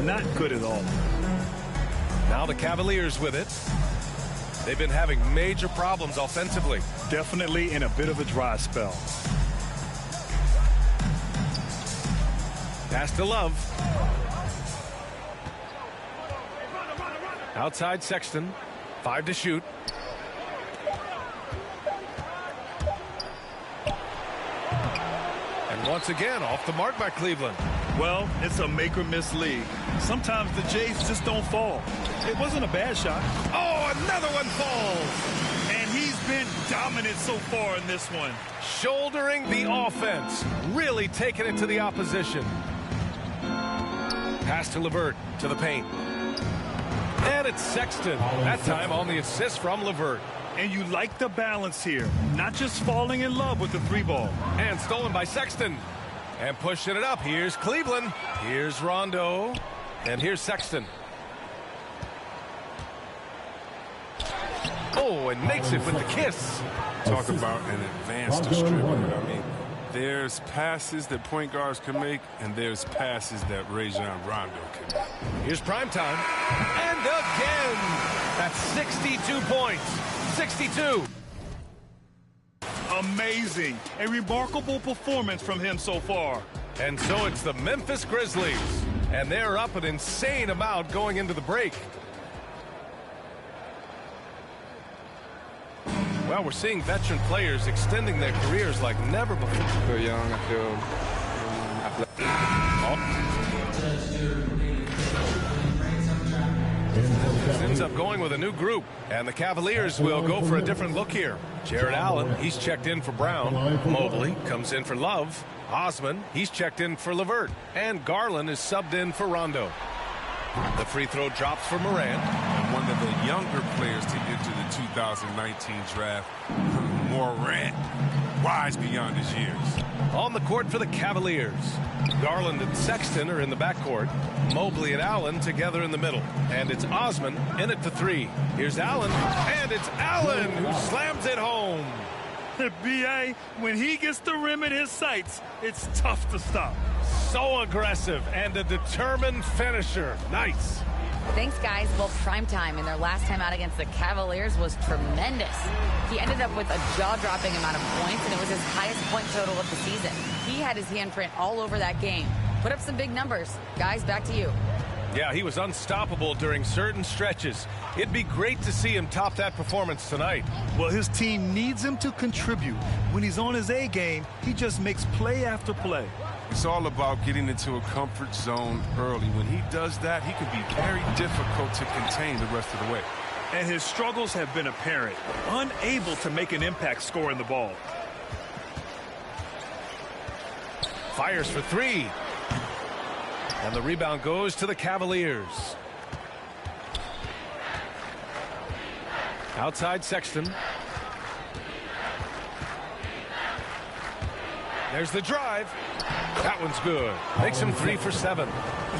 Not good at all. Now the Cavaliers with it. They've been having major problems offensively. Definitely in a bit of a dry spell. Pass to Love. Outside Sexton. 5 to shoot. And once again, off the mark by Cleveland. Well, it's a make-or-miss league. Sometimes the Jays just don't fall. It wasn't a bad shot. Oh, another one falls. And he's been dominant so far in this one. Shouldering the offense. Really taking it to the opposition. Pass to LeVert to the paint. And it's Sexton. That time on the assist from LeVert. And you like the balance here. Not just falling in love with the 3-ball. And stolen by Sexton. And pushing it up. Here's Cleveland. Here's Rondo. And here's Sexton. Oh, and makes it with the kiss. Talk about an advanced distributor. I mean, there's passes that point guards can make, and there's passes that Rajon Rondo can make. Here's Primetime. And again. That's 62 points. 62. Amazing. amazing. A remarkable performance from him so far. And so it's the Memphis Grizzlies. And they're up an insane amount going into the break. Well, we're seeing veteran players extending their careers like never before. I feel young. I feel This ends up going with a new group, and the Cavaliers will go for a different look here. Jared Allen, he's checked in for Brown. Mobley comes in for Love. Osman, he's checked in for LeVert. And Garland is subbed in for Rondo. The free throw drops for Morant. And one of the younger players to enter the 2019 draft, Morant, wise beyond his years. On the court for the Cavaliers, Garland and Sexton are in the backcourt. Mobley and Allen together in the middle. And it's Osman in it for three. Here's Allen, and it's Allen who slams it home. B.A., when he gets the rim in his sights, it's tough to stop. So aggressive and a determined finisher. Nice. Thanks, guys. Well, primetime in their last time out against the Cavaliers was tremendous. He ended up with a jaw-dropping amount of points, and it was his highest point total of the season. He had his handprint all over that game. Put up some big numbers. Guys, back to you. Yeah, he was unstoppable during certain stretches. It'd be great to see him top that performance tonight. Well, his team needs him to contribute. When he's on his A game, he just makes play after play. It's all about getting into a comfort zone early. When he does that, he can be very difficult to contain the rest of the way. And his struggles have been apparent. Unable to make an impact scoring the ball. Fires for three. And the rebound goes to the Cavaliers. Outside Sexton. There's the drive. That one's good. Makes him 3 for 7.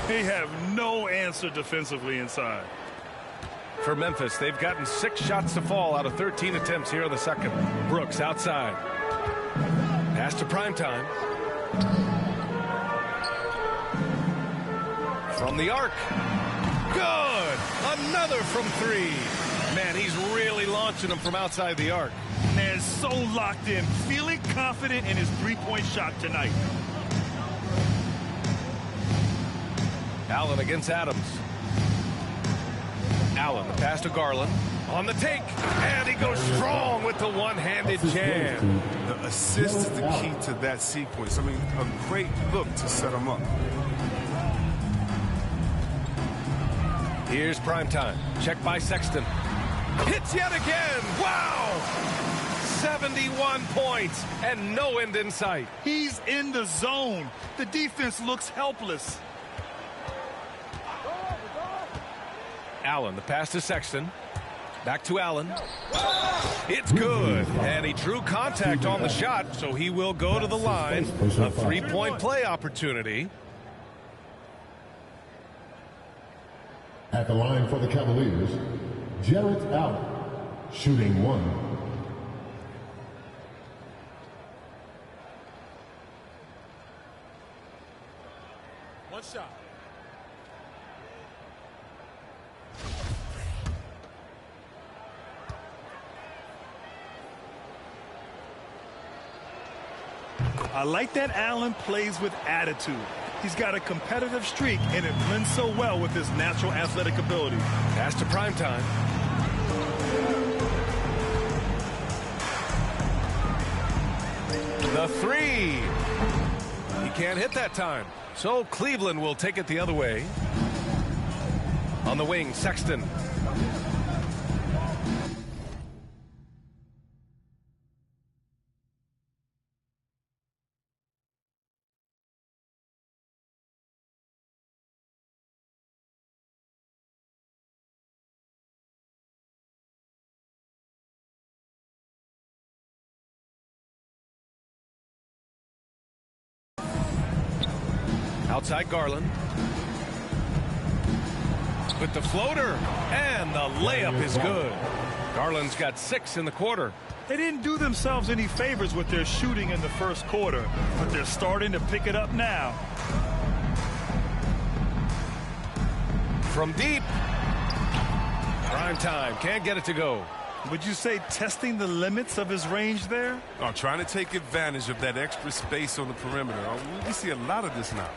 They have no answer defensively inside. For Memphis, they've gotten 6 shots to fall out of 13 attempts here in the second. Brooks outside. Pass to Primetime. From the arc. Good. Another from 3. Man, he's really launching them from outside the arc. Man, so locked in, feeling confident in his three-point shot tonight. Allen against Adams. Allen, the pass to Garland. On the take, and he goes strong with the one-handed jam. The assist is the key to that sequence. I mean, a great look to set him up. Here's Primetime. Check by Sexton. Hits yet again. Wow! 71 points and no end in sight. He's in the zone. The defense looks helpless. Allen, the pass to Sexton. Back to Allen. It's good. And he drew contact on the shot, so he will go to the line. A three-point play opportunity. At the line for the Cavaliers, Jarrett Allen, shooting 1. One shot. I like that Allen plays with attitude. He's got a competitive streak, and it blends so well with his natural athletic ability. Pass to Primetime. The 3. He can't hit that time. So Cleveland will take it the other way. On the wing, Sexton. Outside Garland. With the floater, and the layup is good. Garland's got 6 in the quarter. They didn't do themselves any favors with their shooting in the first quarter, but they're starting to pick it up now. From deep. Primetime can't get it to go. Would you say testing the limits of his range there? Oh, trying to take advantage of that extra space on the perimeter. Oh, we see a lot of this now.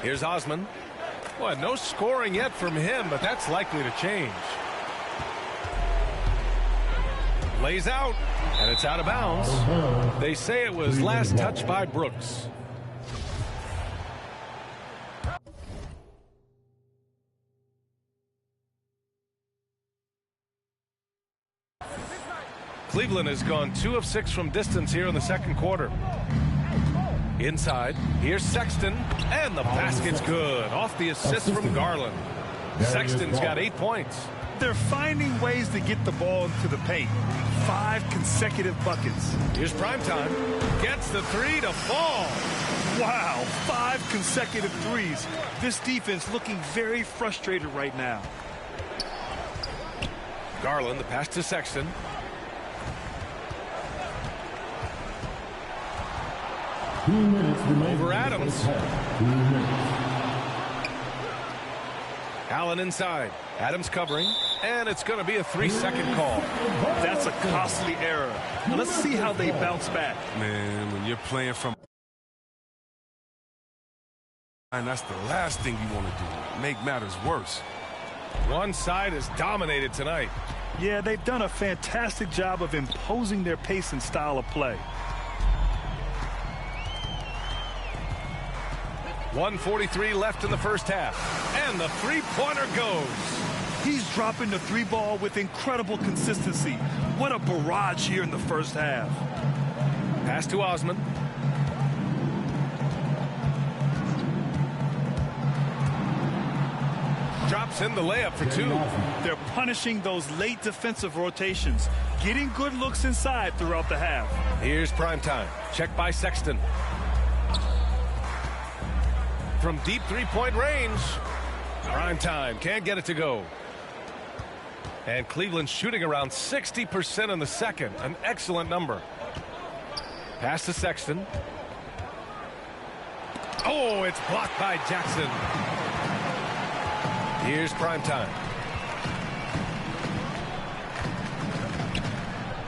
Here's Osman. Well, no scoring yet from him, but that's likely to change. Lays out, and it's out of bounds. They say it was last touched by Brooks. Cleveland has gone 2 of 6 from distance here in the second quarter. Inside, here's Sexton, and the basket's good. Off the assist from Garland. Sexton's got 8 points. They're finding ways to get the ball into the paint. 5 consecutive buckets. Here's Primetime. Gets the 3 to fall. Wow, 5 consecutive threes. This defense looking very frustrated right now. Garland, the pass to Sexton. Over Adams. Allen inside. Adams covering. And it's going to be a 3-second call. That's a costly error. Now let's see how they bounce back. Man, when you're playing from... and that's the last thing you want to do. Make matters worse. One side is dominated tonight. Yeah, they've done a fantastic job of imposing their pace and style of play. 1:43 left in the first half. And the three-pointer goes. He's dropping the 3 ball with incredible consistency. What a barrage here in the first half. Pass to Osman. Drops in the layup for 2. They're punishing those late defensive rotations, getting good looks inside throughout the half. Here's Primetime. Check by Sexton. From deep three-point range. Primetime can't get it to go. And Cleveland shooting around 60% in the second. An excellent number. Pass to Sexton. Oh, it's blocked by Jackson. Here's Primetime.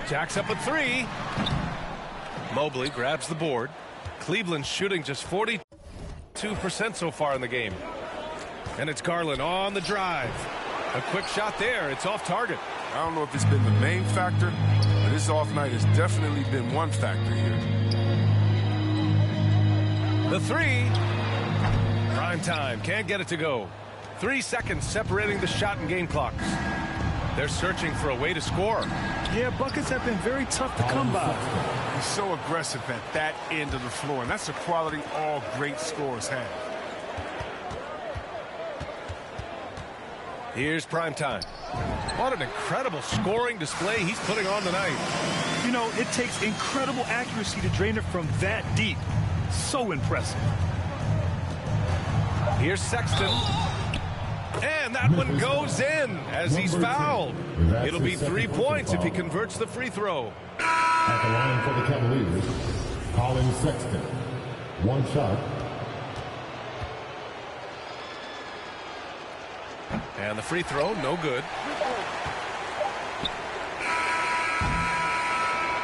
Jacks up a 3. Mobley grabs the board. Cleveland shooting just 42% so far in the game. And it's Garland on the drive. A quick shot there. It's off target. I don't know if it's been the main factor, but this off night has definitely been one factor here. The 3. Primetime can't get it to go. 3 seconds separating the shot and game clocks. They're searching for a way to score. Yeah, buckets have been very tough to come by. He's so aggressive at that end of the floor, and that's a quality all great scorers have. Here's Primetime. What an incredible scoring display he's putting on tonight. You know, it takes incredible accuracy to drain it from that deep. So impressive. Here's Sexton. And that one goes in as he's fouled. It'll be 3 points if he converts the free throw. At the line for the Cavaliers, Colin Sexton. 1 shot. And the free throw, no good.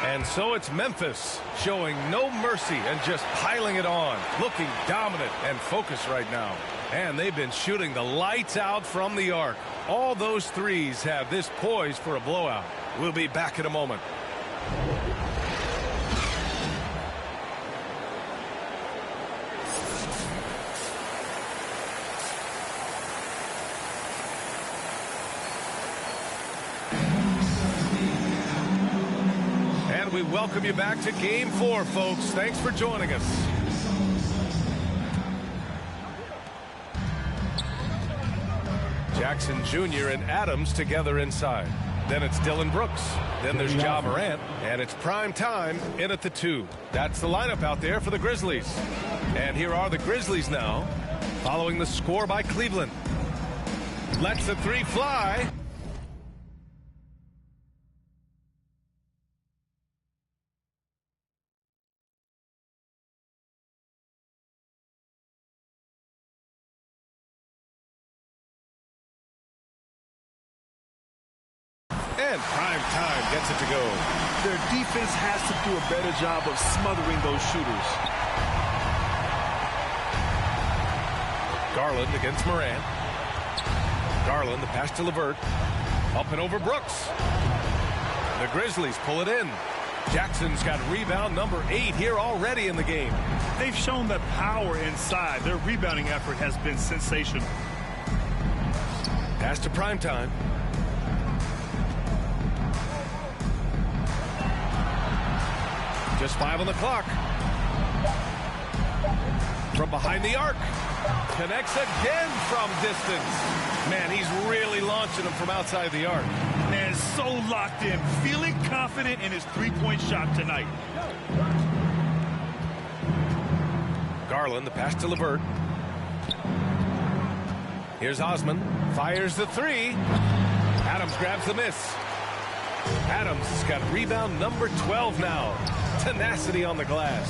And so it's Memphis showing no mercy and just piling it on. Looking dominant and focused right now. And they've been shooting the lights out from the arc. All those threes have this poised for a blowout. We'll be back in a moment. And we welcome you back to Game 4, folks. Thanks for joining us. Jackson Jr. and Adams together inside. Then it's Dylan Brooks. Then there's Ja Morant. And it's Primetime in at the 2. That's the lineup out there for the Grizzlies. And here are the Grizzlies now, following the score by Cleveland. Lets the 3 fly. And prime time gets it to go. Their defense has to do a better job of smothering those shooters. Garland against Moran. Garland, the pass to LeVert. Up and over Brooks. The Grizzlies pull it in. Jackson's got rebound number 8 here already in the game. They've shown that power inside. Their rebounding effort has been sensational. Pass to Primetime. Just 5 on the clock. From behind the arc. Connects again from distance. Man, he's really launching them from outside the arc. And so locked in, feeling confident in his three-point shot tonight. Garland, the pass to LeVert. Here's Osman. Fires the 3. Adams grabs the miss. Adams has got rebound number 12 now. Tenacity on the glass.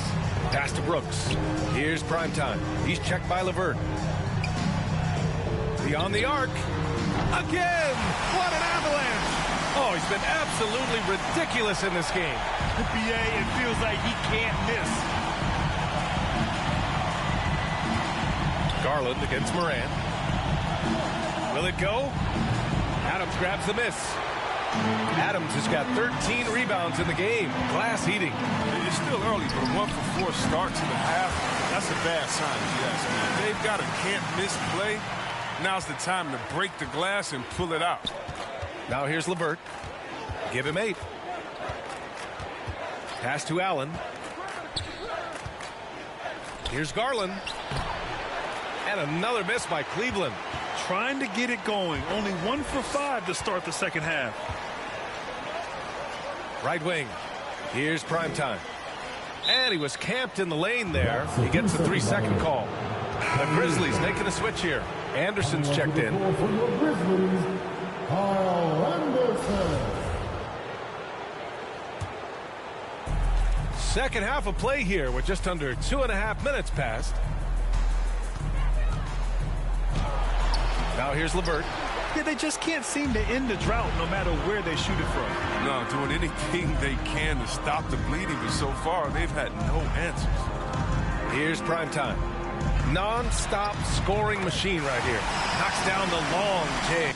Pass to Brooks. Here's Primetime. He's checked by LeVert. Beyond the arc. Again! What an avalanche! Oh, he's been absolutely ridiculous in this game. The BA, it feels like he can't miss. Garland against Moran. Will it go? Adams grabs the miss. Adams has got 13 rebounds in the game. Glass heating. It's still early, but a 1-for-4 start to the half, that's a bad sign, if you ask me. They've got a can't-miss play. Now's the time to break the glass and pull it out. Now here's LeVert. Give him 8. Pass to Allen. Here's Garland. And another miss by Cleveland. Trying to get it going. Only 1 for 5 to start the second half. Right wing. Here's Primetime. And he was camped in the lane there. He gets the 3-second call. The Grizzlies making a switch here. Anderson's checked in. For your Grizzlies, Kyle Anderson. Second half of play here with just under 2.5 minutes passed. Now here's LeVert. Yeah, they just can't seem to end the drought no matter where they shoot it from. No, doing anything they can to stop the bleeding, but so far they've had no answers. Here's Primetime. Non-stop scoring machine right here. Knocks down the long J.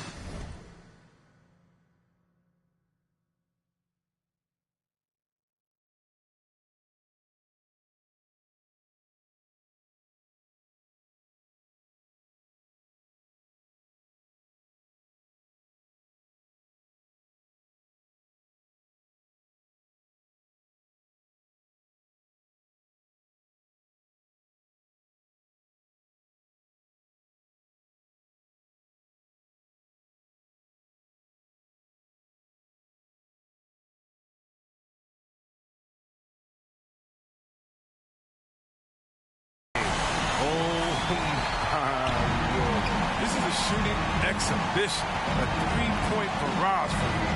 This is a shooting exhibition, a three-point barrage for them.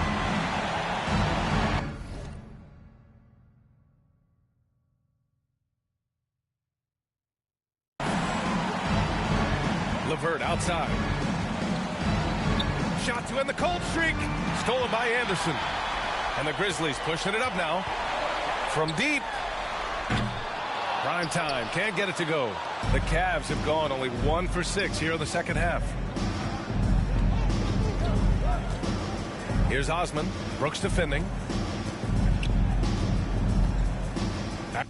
LeVert outside. Shot to end the cold streak. Stolen by Anderson. And the Grizzlies pushing it up now. From deep. Primetime can't get it to go. The Cavs have gone only 1 for 6 here in the second half. Here's Osman. Brooks defending. Back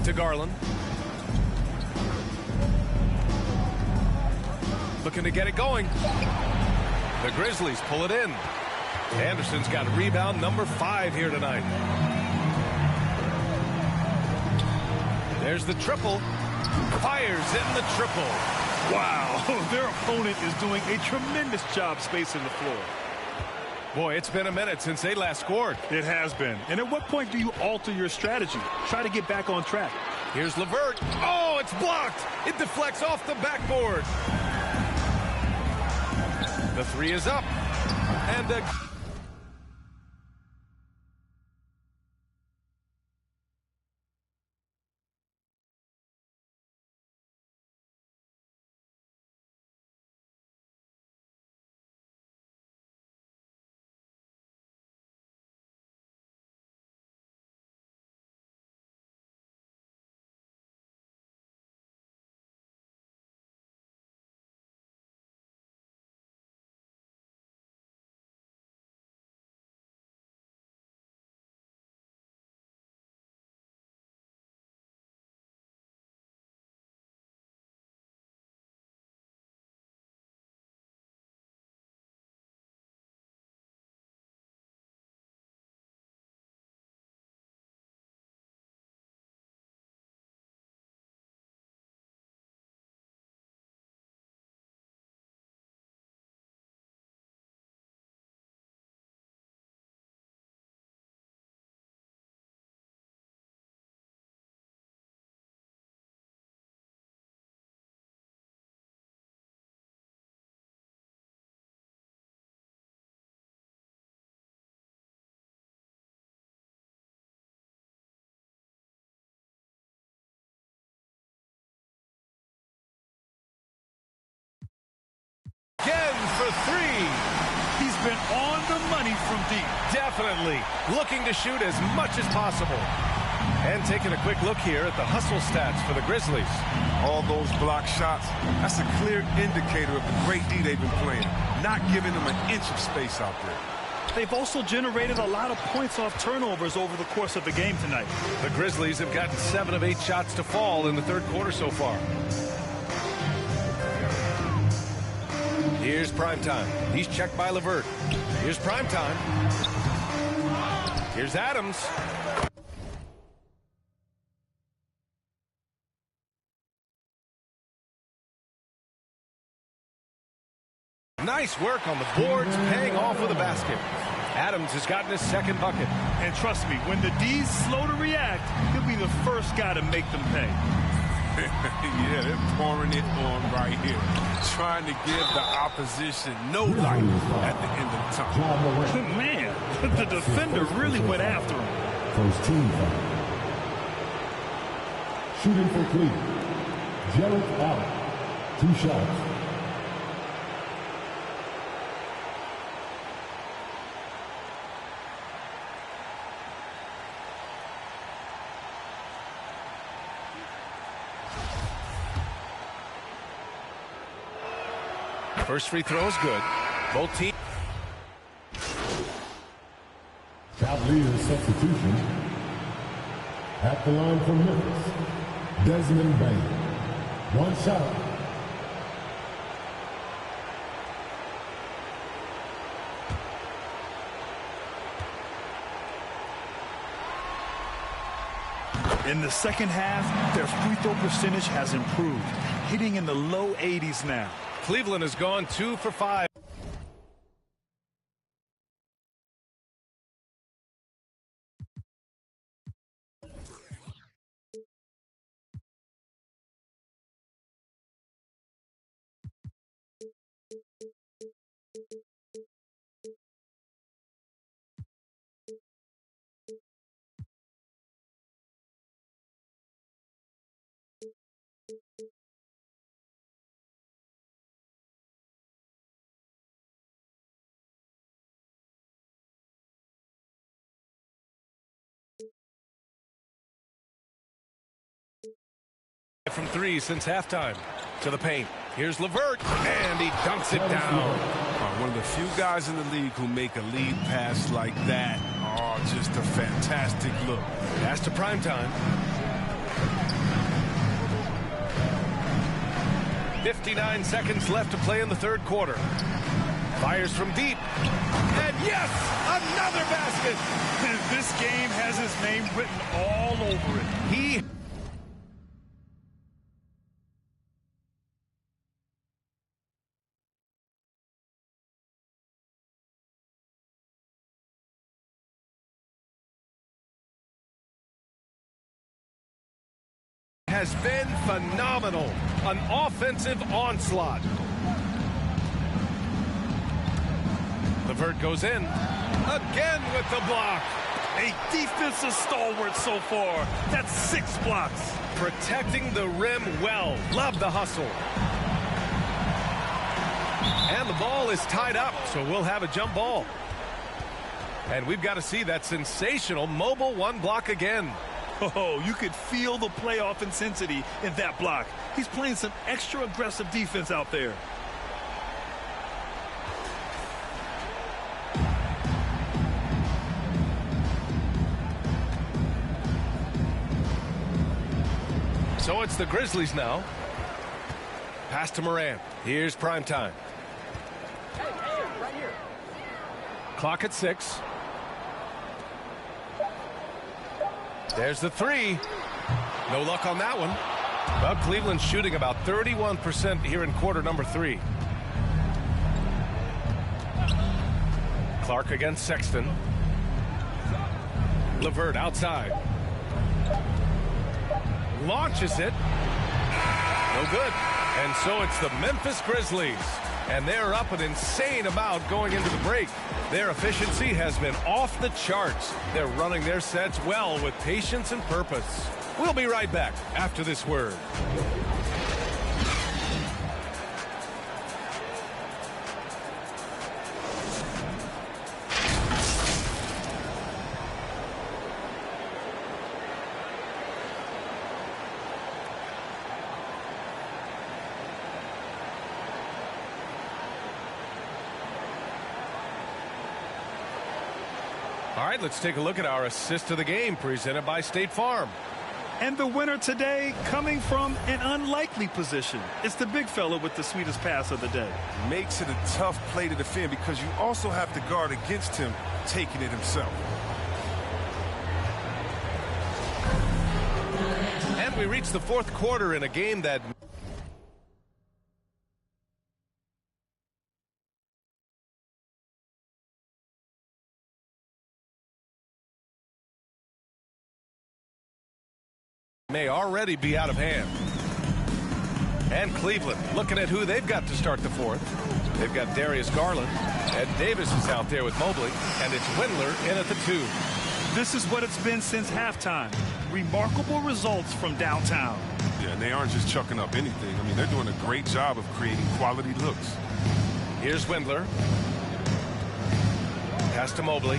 to Garland. Looking to get it going. The Grizzlies pull it in. Anderson's got rebound number 5 here tonight. There's the triple. Fires in the triple. Wow, their opponent is doing a tremendous job spacing the floor. Boy, it's been a minute since they last scored. It has been. And at what point do you alter your strategy? Try to get back on track. Here's LeVert. Oh, it's blocked. It deflects off the backboard. The 3 is up. And been on the money from deep. Definitely looking to shoot as much as possible. And taking a quick look here at the hustle stats for the Grizzlies. All those block shots, that's a clear indicator of the great D they've been playing. Not giving them an inch of space out there. They've also generated a lot of points off turnovers over the course of the game tonight. The Grizzlies have gotten 7 of 8 shots to fall in the third quarter so far. Here's Primetime. He's checked by LeVert. Here's Primetime. Here's Adams. Nice work on the boards, paying off with a basket. Adams has gotten his second bucket. And trust me, when the D's slow to react, he'll be the first guy to make them pay. Yeah, they're pouring it on right here. Trying to give the opposition no life at the end of the time. Man, the defender really went after him. First team foul. Shooting for Cleveland, Jarrett Allen. 2 shots. First free throw is good. Both teams. Cavaliers substitution. At the line for Memphis, Desmond Bain. 1 shot. In the second half, their free throw percentage has improved, hitting in the low 80s now. Cleveland has gone 2 for 5. From 3 since halftime. To the paint. Here's LeVert, and he dunks it down. One of the few guys in the league who make a lead pass like that. Oh, just a fantastic look. Pass to Primetime. 59 seconds left to play in the third quarter. Fires from deep. And yes, another basket. This game has his name written all over it. He has been phenomenal. An offensive onslaught. LeVert goes in. Again with the block. A defensive stalwart so far. That's 6 blocks. Protecting the rim well. Love the hustle. And the ball is tied up, so we'll have a jump ball. And we've got to see that sensational mobile 1 block again. Oh, you could feel the playoff intensity in that block. He's playing some extra aggressive defense out there. So it's the Grizzlies now. Pass to Morant. Here's Primetime. Right here. Clock at 6. There's the 3. No luck on that one. Well, Cleveland's shooting about 31% here in quarter number 3. Clark against Sexton. LeVert outside. Launches it. No good. And so it's the Memphis Grizzlies. And they're up an insane amount going into the break. Their efficiency has been off the charts. They're running their sets well with patience and purpose. We'll be right back after this word. All right, let's take a look at our assist of the game presented by State Farm. And the winner today coming from an unlikely position. It's the big fella with the sweetest pass of the day. Makes it a tough play to defend because you also have to guard against him taking it himself. And we reach the fourth quarter in a game that may already be out of hand. And Cleveland looking at who they've got to start the fourth. They've got Darius Garland. Ed Davis is out there with Mobley. And it's Windler in at the 2. This is what it's been since halftime. Remarkable results from downtown. Yeah, and they aren't just chucking up anything. I mean, they're doing a great job of creating quality looks. Here's Windler. Pass to Mobley.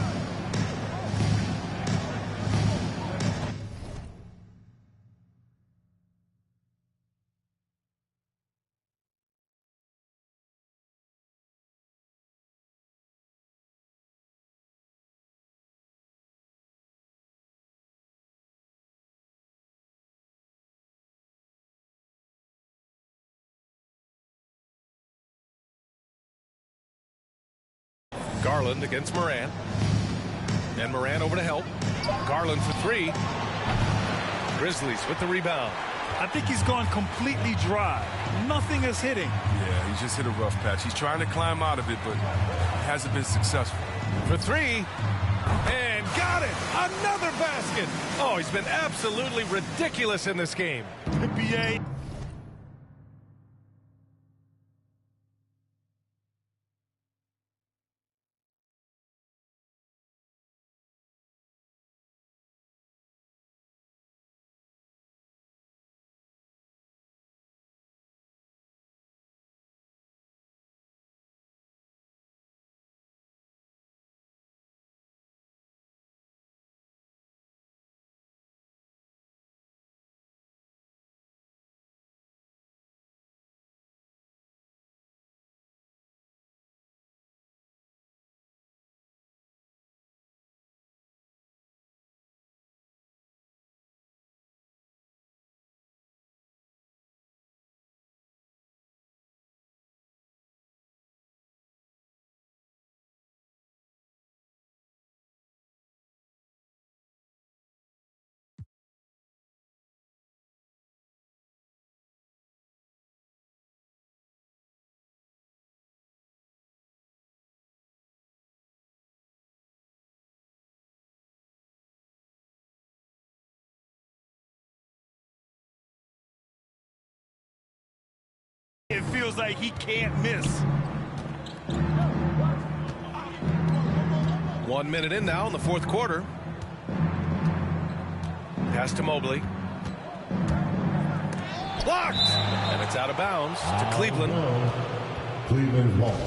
Garland against Moran. And Moran over to help. Garland for 3. Grizzlies with the rebound. I think he's gone completely dry. Nothing is hitting. Yeah, he's just hit a rough patch. He's trying to climb out of it, but hasn't been successful. For 3. And got it! Another basket! Oh, he's been absolutely ridiculous in this game. NBA. It feels like he can't miss. 1 minute in now in the fourth quarter. Pass to Mobley. Blocked! And it's out of bounds to Cleveland. Cleveland ball.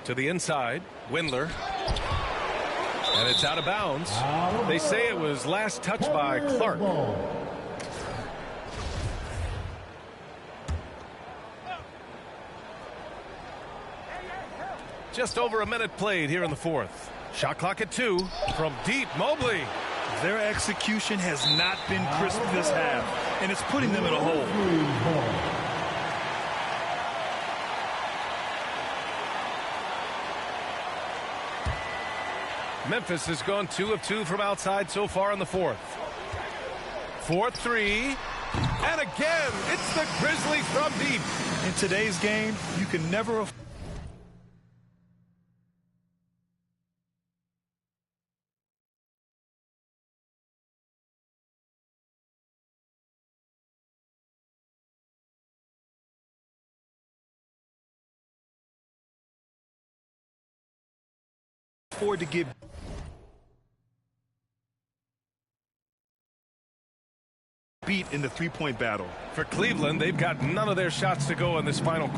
To the inside, Windler. And it's out of bounds. They say it was last touched by Clark. Just over a minute played here in the fourth. Shot clock at 2 from deep. Mobley. Their execution has not been crisp this half, and it's putting them in a hole. Memphis has gone 2 of 2 from outside so far in the fourth. 4-3. And again, it's the Grizzlies from deep. In today's game, you can never afford to give beat in the three-point battle. For Cleveland, they've got none of their shots to go in this final.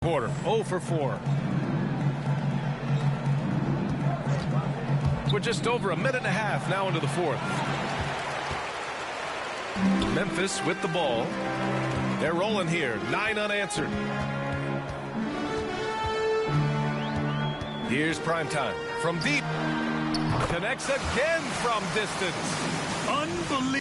Quarter 0 for 4. We're just over a minute and a half now into the fourth. Memphis with the ball. They're rolling here. 9 unanswered. Here's Primetime from deep. Connects again from distance. Unbelievable.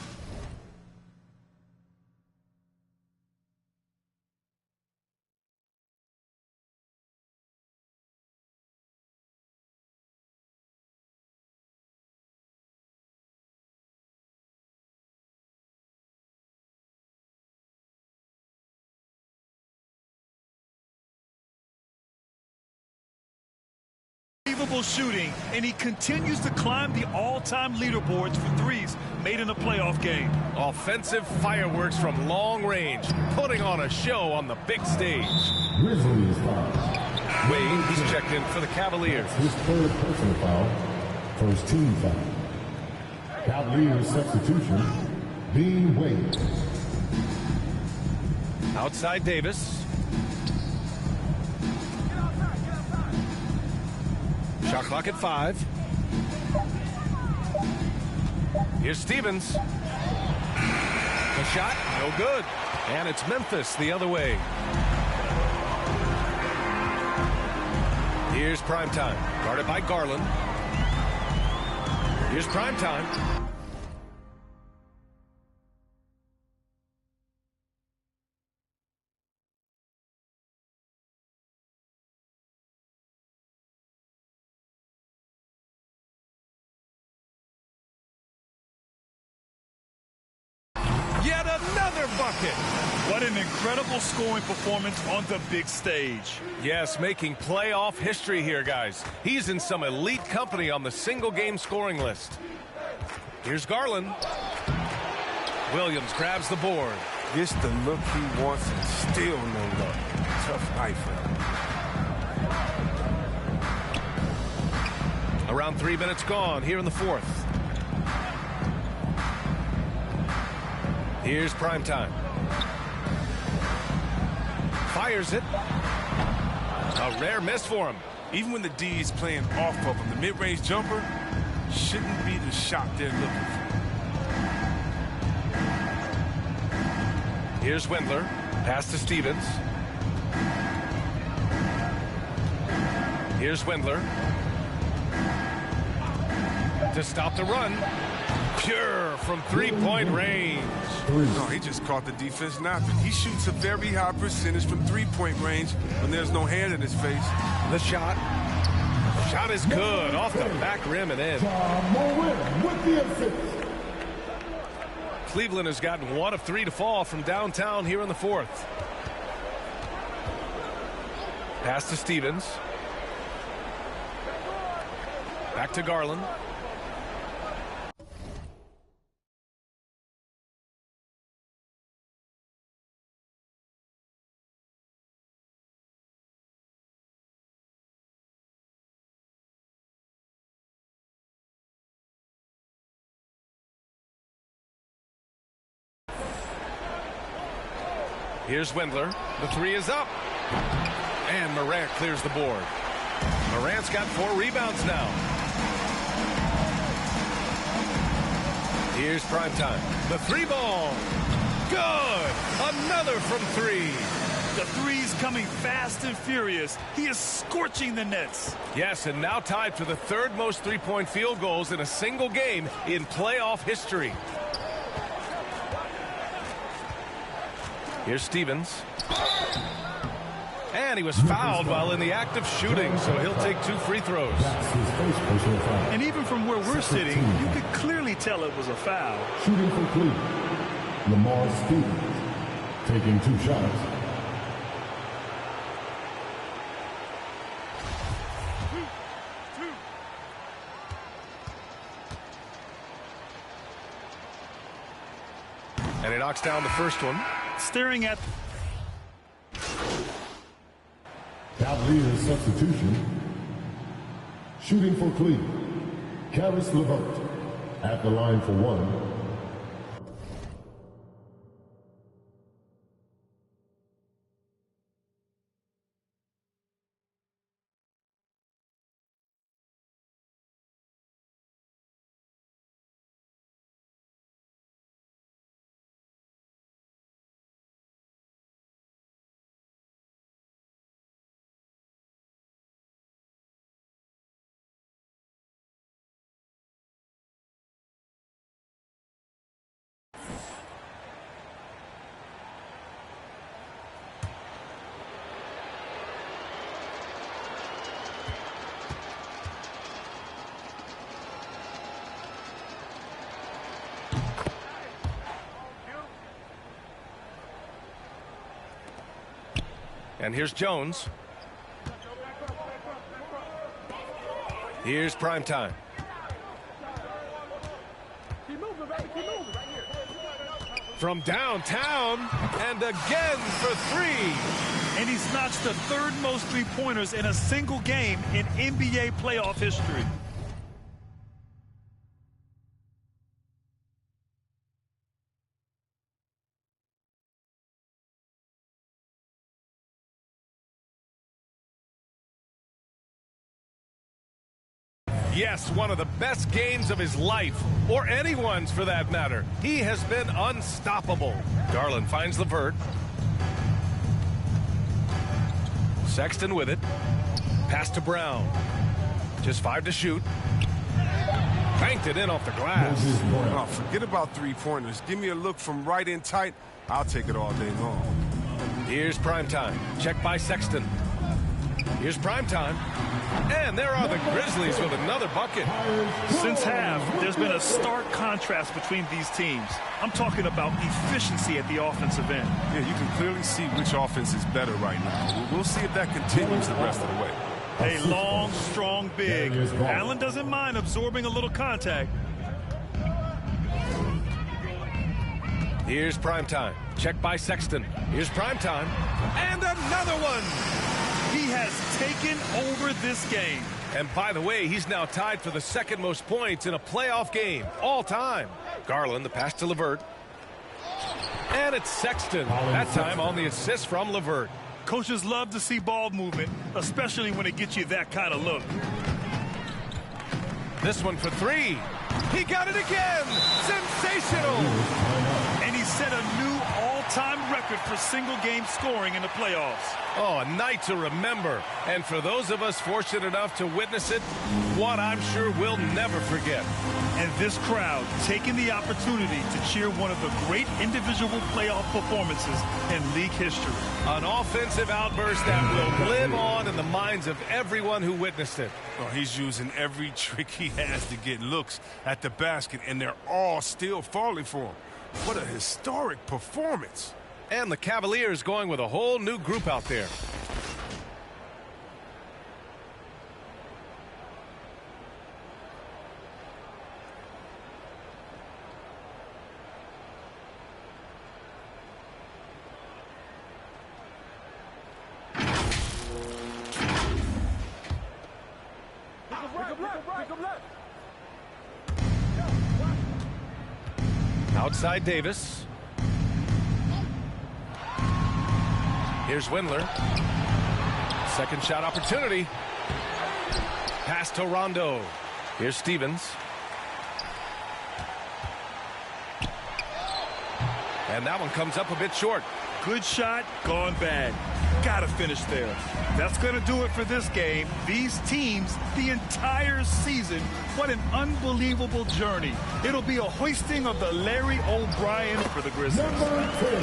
Shooting, and he continues to climb the all-time leaderboards for threes made in a playoff game. Offensive fireworks from long range, putting on a show on the big stage. Grizzlies foul. Wade, he's checked in for the Cavaliers. His third personal foul. First team foul. Cavaliers substitution. Dean Wade. Outside Davis. Shot clock at 5. Here's Stevens. The shot, no good. And it's Memphis the other way. Here's Primetime, guarded by Garland. Here's Primetime. Yet another bucket. What an incredible scoring performance on the big stage. Yes, making playoff history here, guys. He's in some elite company on the single-game scoring list. Here's Garland. Williams grabs the board. This the look he wants and still no luck. Tough night for him. Around 3 minutes gone here in the fourth. Here's Primetime. Fires it. A rare miss for him. Even when the D is playing off of him, the mid-range jumper shouldn't be the shot they're looking for. Here's Wendler. Pass to Stevens. Here's Wendler. To stop the run. Pure from three-point range. No, he just caught the defense napping. He shoots a very high percentage from three-point range when there's no hand in his face. The shot. Shot is good. Off the back rim and in. With the assist. Cleveland has gotten 1 of 3 to fall from downtown here in the fourth. Pass to Stevens. Back to Garland. Here's Wendler. The 3 is up. And Morant clears the board. Morant's got 4 rebounds now. Here's Primetime. The 3 ball. Good. Another from 3. The three's coming fast and furious. He is scorching the nets. Yes, and now tied for the 3rd most three-point field goals in a single game in playoff history. Here's Stevens. And he was fouled while in the act of shooting, so he'll take 2 free throws. And even from where we're sitting, you could clearly tell it was a foul. Shooting for Cleveland, Lamar Stevens. taking 2 shots. And he knocks down the first one. Staring at Cavaliers substitution. Shooting for Cleveland, Caris LeVert at the line for 1. And here's Jones. Here's prime time. From downtown, and again for 3. And he's notched the 3rd most three-pointers in a single game in NBA playoff history. Yes, one of the best games of his life, or anyone's for that matter. He has been unstoppable. Garland finds LeVert. Sexton with it. Pass to Brown. Just 5 to shoot. Banked it in off the glass. Oh, forget about three-pointers. Give me a look from right in tight. I'll take it all day long. Here's prime time. Check by Sexton. Here's prime time. And there are the Grizzlies with another bucket. Since half, there's been a stark contrast between these teams. I'm talking about efficiency at the offensive end. Yeah, you can clearly see which offense is better right now. We'll see if that continues the rest of the way. A long, strong big. Allen doesn't mind absorbing a little contact. Here's prime time. Check by Sexton. Here's prime time. And another one. He has taken over this game. And by the way, he's now tied for the 2nd most points in a playoff game all time. Garland, the pass to LeVert. And it's Sexton. That time on the assist from LeVert. Coaches love to see ball movement, especially when it gets you that kind of look. This one for 3. He got it again. Sensational. And he set a new all-time record for single-game scoring in the playoffs. Oh, a night to remember. And for those of us fortunate enough to witness it, one I'm sure we'll never forget. And this crowd taking the opportunity to cheer one of the great individual playoff performances in league history. An offensive outburst that will live on in the minds of everyone who witnessed it. Oh, he's using every trick he has to get looks at the basket, and they're all still falling for him. What a historic performance. And the Cavaliers going with a whole new group out there. Outside Davis. Here's Windler. 2nd shot opportunity. Pass to Rondo. Here's Stevens. And that one comes up a bit short. Good shot, gone bad. Gotta finish there. That's going to do it for this game. These teams, the entire season, what an unbelievable journey. It'll be a hoisting of the Larry O'Brien for the Grizzlies.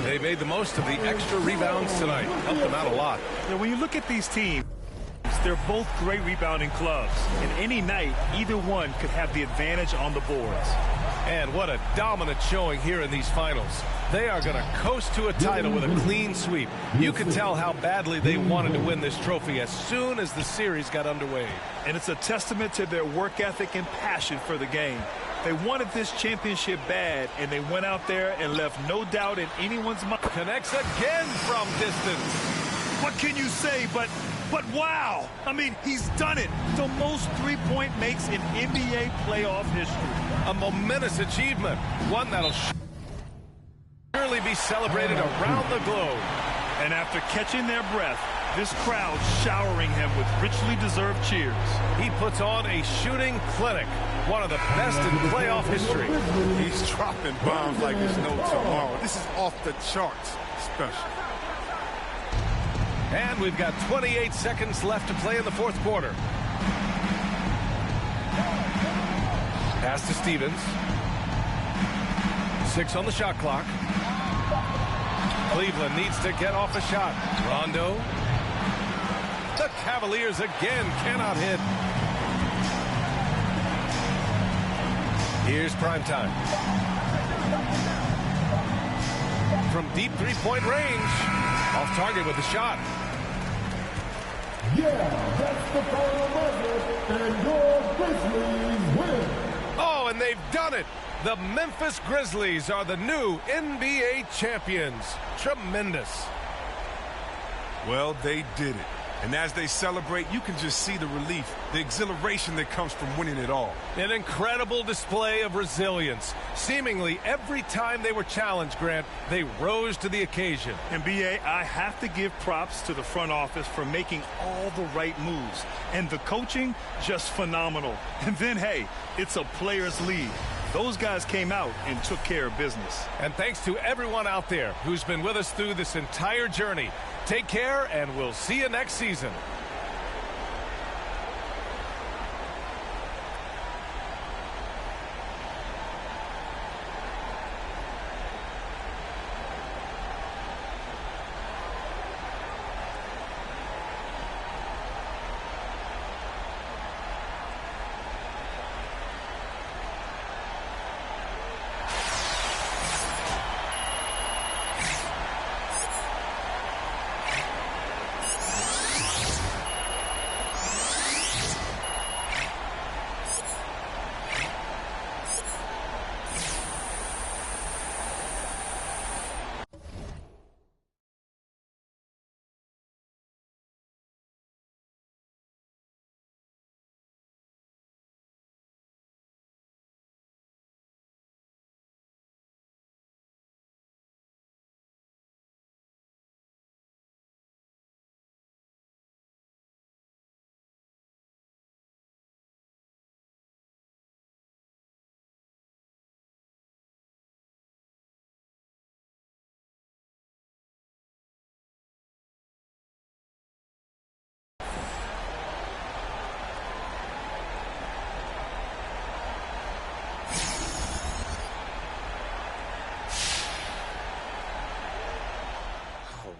They made the most of the extra rebounds tonight. Helped them out a lot. Yeah, when you look at these teams, they're both great rebounding clubs. And any night, either one could have the advantage on the boards. And what a dominant showing here in these finals. They are going to coast to a title with a clean sweep. You can tell how badly they wanted to win this trophy as soon as the series got underway. And it's a testament to their work ethic and passion for the game. They wanted this championship bad, and they went out there and left no doubt in anyone's mind. Connects again from distance. What can you say but wow? I mean, he's done it. The most three-point makes in NBA playoff history. A momentous achievement, one that'll surely be celebrated around the globe. And after catching their breath, this crowd showering him with richly deserved cheers. He puts on a shooting clinic, one of the best in playoff history. He's dropping bombs like there's no tomorrow. This is off the charts special. And we've got 28 seconds left to play in the fourth quarter. Pass to Stevens. 6 on the shot clock. Cleveland needs to get off a shot. Rondo. The Cavaliers again cannot hit. Here's primetime. From deep three-point range. Off target with the shot. Yeah, that's the final buzzer, and your Grizzlies win. Oh, and they've done it. The Memphis Grizzlies are the new NBA champions. Tremendous. Well, they did it. And as they celebrate, you can just see the relief, the exhilaration that comes from winning it all. An incredible display of resilience. Seemingly every time they were challenged, Grant, they rose to the occasion. And B.A., I have to give props to the front office for making all the right moves. And the coaching, just phenomenal. And then, hey, it's a players' league. Those guys came out and took care of business. And thanks to everyone out there who's been with us through this entire journey. Take care, and we'll see you next season.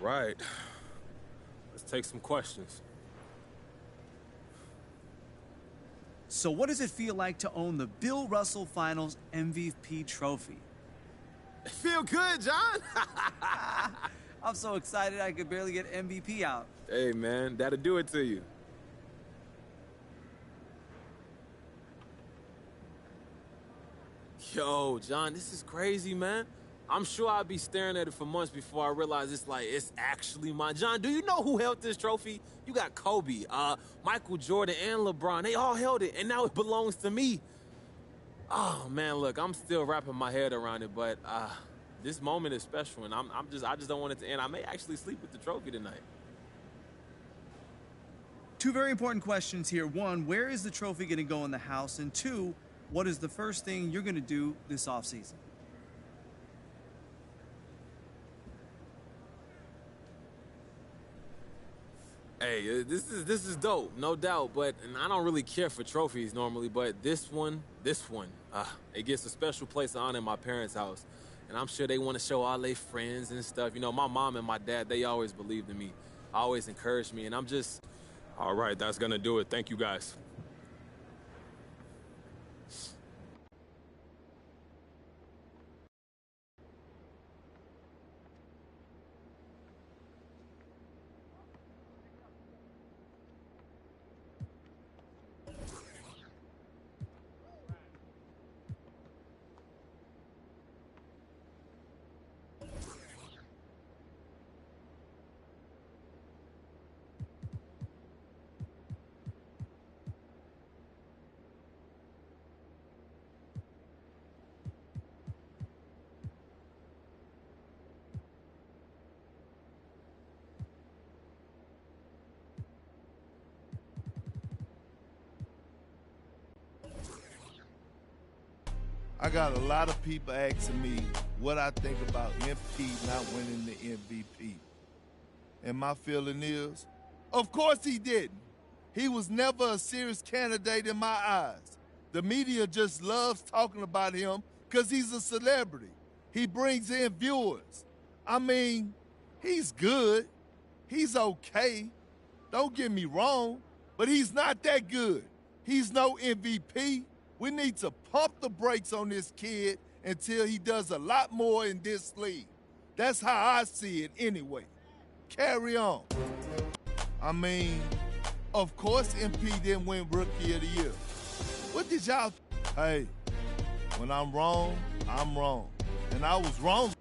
Right. Let's take some questions. So what does it feel like to own the Bill Russell Finals MVP trophy? Feel good, John. I'm so excited I could barely get MVP out. Hey, man, that'll do it to you. Yo, John, this is crazy, man. I'm sure I'll be staring at it for months before I realize it's actually mine. John, do you know who held this trophy? You got Kobe, Michael Jordan, and LeBron. They all held it, and now it belongs to me. Oh, man, look, I'm still wrapping my head around it, but this moment is special, and I just don't want it to end. I may actually sleep with the trophy tonight. Two very important questions here. One, where is the trophy going to go in the house? And two, what is the first thing you're going to do this offseason? Hey, this is dope, no doubt. And I don't really care for trophies normally, but this one, it gets a special place of honor in my parents' house. And I'm sure they want to show all their friends and stuff. You know, my mom and my dad, they always believed in me, always encouraged me. And I'm just, all right, that's going to do it. Thank you, guys. I got a lot of people asking me what I think about MP not winning the MVP. And my feeling is, of course he didn't. He was never a serious candidate in my eyes. The media just loves talking about him because he's a celebrity. He brings in viewers. I mean, he's good. He's okay. Don't get me wrong, but he's not that good. He's no MVP. We need to pump the brakes on this kid until he does a lot more in this league. That's how I see it anyway. Carry on. I mean, of course MP didn't win Rookie of the Year. What did y'all... Hey, when I'm wrong, I'm wrong. And I was wrong.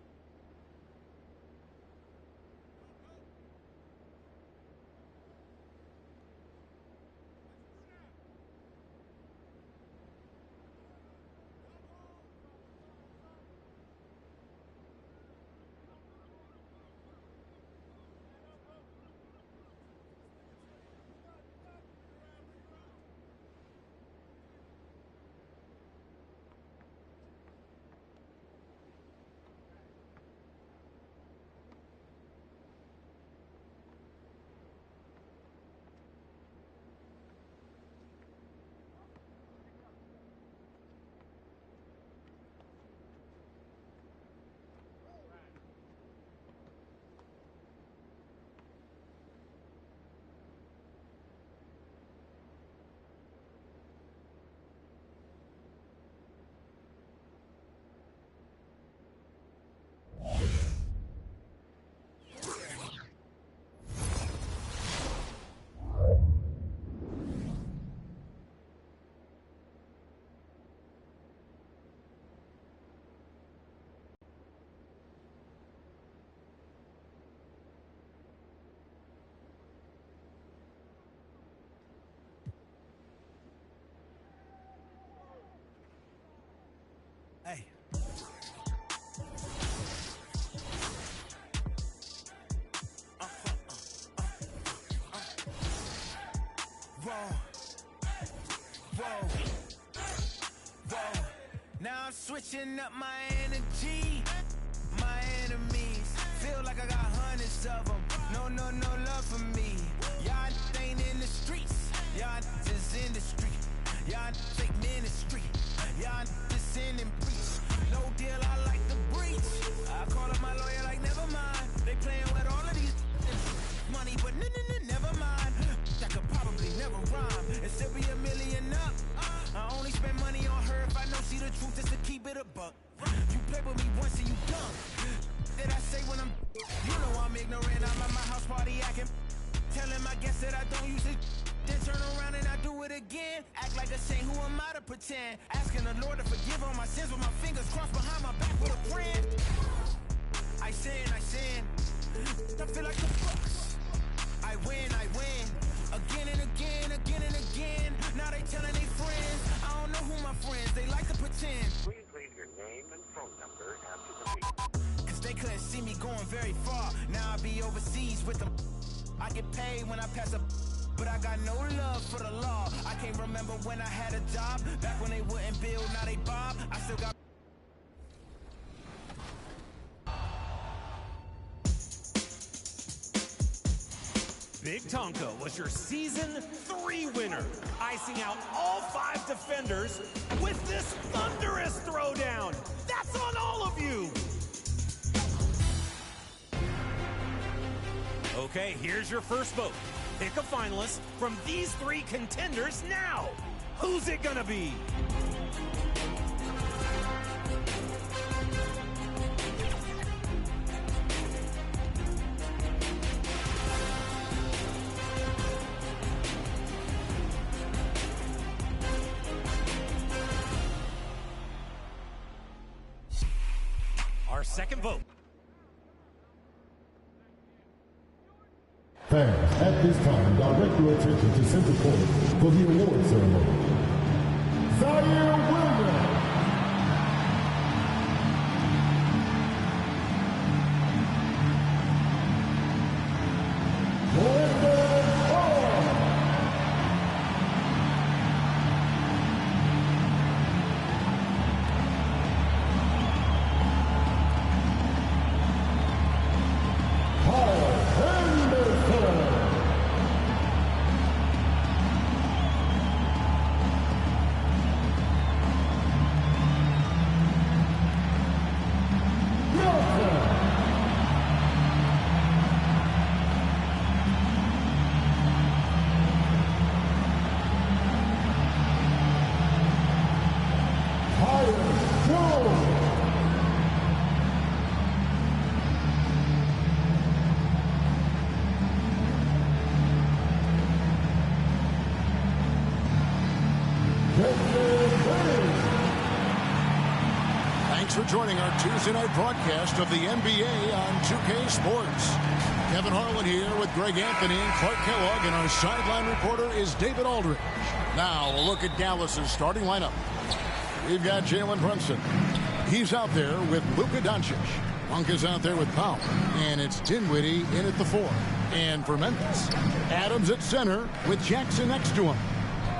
Hey. Whoa. Now I'm switching up my energy. My enemies feel like I got hundreds of them. No love for me. Y'all ain't in the streets. Y'all just in the street. Y'all take ministry. Y'all just sin and preach. No deal, I like the breach. I call up my lawyer like, never mind. They playing with all of these money, but never mind. I could probably never rhyme and still be $1 million up. I only spend money on her if I know she the truth, just to keep it a buck. You play with me once and you done. Did I say when I'm... You know I'm ignorant, I'm at my house party acting. Telling my guests that I don't use it. Then turn around and I do it again. Act like a saint, who am I to pretend? Asking the Lord to forgive all my sins with my fingers crossed behind my back with a friend. I sin. I feel like the Bucks. I win. Again and again. Now they telling their friends. I don't know who my friends, they like to pretend. Please leave your name and phone number after the beep. Cause they couldn't see me going very far. Now I be overseas with them. I get paid when I pass a... But I got no love for the law. I can't remember when I had a job. Back when they wouldn't build, now they bob. I still got... Big Tonka was your Season 3 winner, icing out all 5 defenders with this thunderous throwdown. That's on all of you. Okay, here's your first vote. Pick a finalist from these 3 contenders now. Who's it gonna be? Our second vote. Fans, at this time, direct your attention to center court for the award ceremony. Zaire Williams. joining our Tuesday night broadcast of the NBA on 2K Sports. Kevin Harlan here with Greg Anthony and Clark Kellogg, and our sideline reporter is David Aldridge. Now, a look at Dallas's starting lineup. We've got Jalen Brunson. He's out there with Luka Doncic. Monk is out there with Powell. And it's Dinwiddie in at the 4. And for Memphis, Adams at center with Jackson next to him.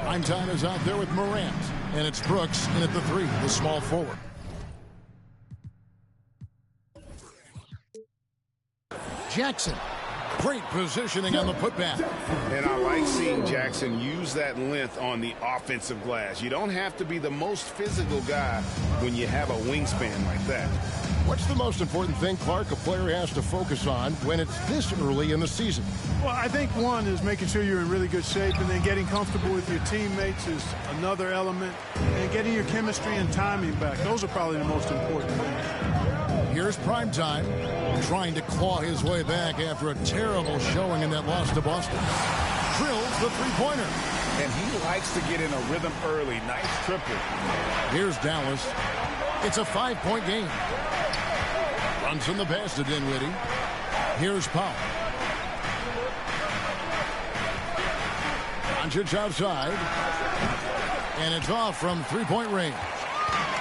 Primetime is out there with Morant. And it's Brooks in at the 3, the small forward. Jackson. Great positioning on the putback. And I like seeing Jackson use that length on the offensive glass. You don't have to be the most physical guy when you have a wingspan like that. What's the most important thing, Clark, a player has to focus on when it's this early in the season? Well, I think one is making sure you're in really good shape, and then getting comfortable with your teammates is another element, and getting your chemistry and timing back. Those are probably the most important things. Here's Primetime, trying to claw his way back after a terrible showing in that loss to Boston. Drills the three-pointer. And he likes to get in a rhythm early. Nice triple. Here's Dallas. It's a 5-point game. Brunson the pass to Dinwiddie. Here's Powell. Doncic outside. And it's off from three-point range.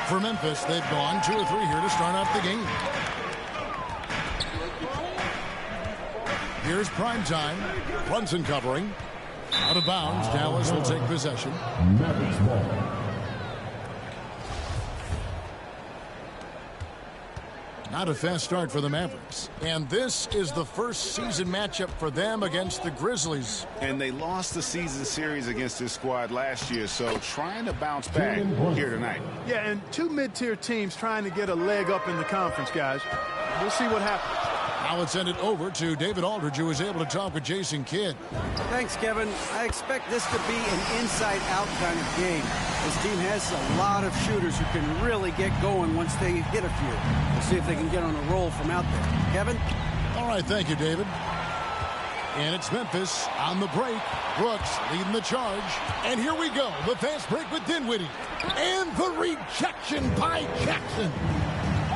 For Memphis, they've gone 2 or 3 here to start off the game. Here's Primetime. Brunson covering. Out of bounds. Dallas will take possession. Mavericks ball. Not a fast start for the Mavericks. And this is the first season matchup for them against the Grizzlies. And they lost the season series against this squad last year, so trying to bounce back here tonight. Yeah, and 2 mid-tier teams trying to get a leg up in the conference, guys. We'll see what happens. Now let's send it over to David Aldridge, who was able to talk with Jason Kidd. Thanks, Kevin. I expect this to be an inside-out kind of game. This team has a lot of shooters who can really get going once they hit a few. We'll see if they can get on a roll from out there. Kevin? All right, thank you, David. And it's Memphis on the break. Brooks leading the charge. And here we go, the fast break with Dinwiddie. And the rejection by Jackson.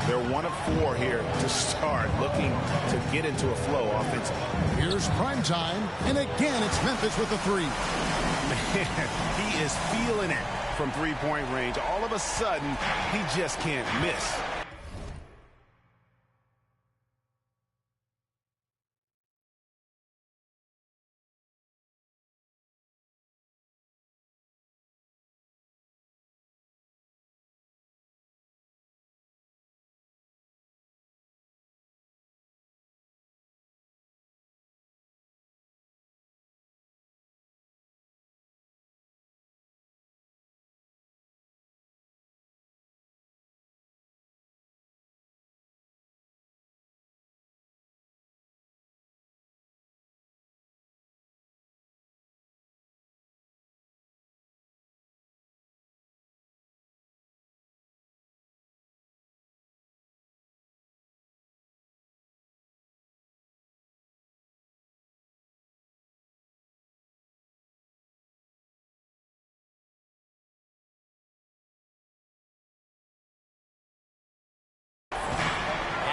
They're 1 of 4 here to start, looking to get into a flow offensively. Here's Primetime, and again it's Memphis with the 3. Man, he is feeling it from three-point range. All of a sudden, he just can't miss.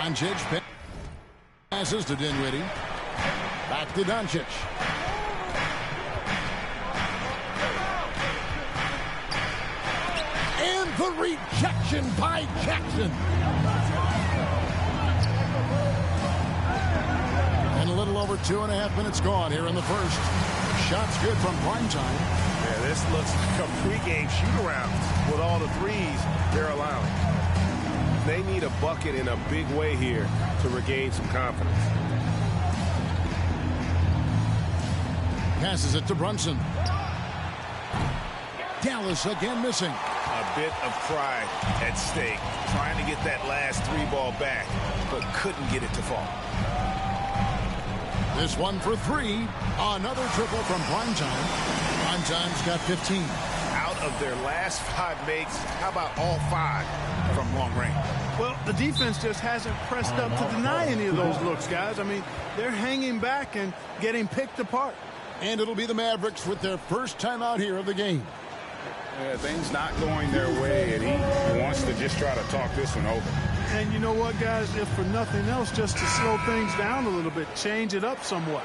Doncic passes to Dinwiddie. Back to Doncic. And the rejection by Jackson. And a little over 2.5 minutes gone here in the first. Shot's good from Primetime. Yeah, this looks like a pregame shoot-around with all the threes they're allowing. They need a bucket in a big way here to regain some confidence. Passes it to Brunson. Dallas again missing. A bit of pride at stake, trying to get that last 3 ball back, but couldn't get it to fall. This one for 3. Another triple from Primetime. Primetime's got 15. Out of their last 5 makes, how about all 5 from long range? Well, the defense just hasn't pressed up to deny any of those looks, guys. I mean, they're hanging back and getting picked apart. And it'll be the Mavericks with their first time out here of the game. Yeah, things not going their way, and he wants to just try to talk this one over. And you know what, guys? If for nothing else, just to slow things down a little bit, change it up somewhat.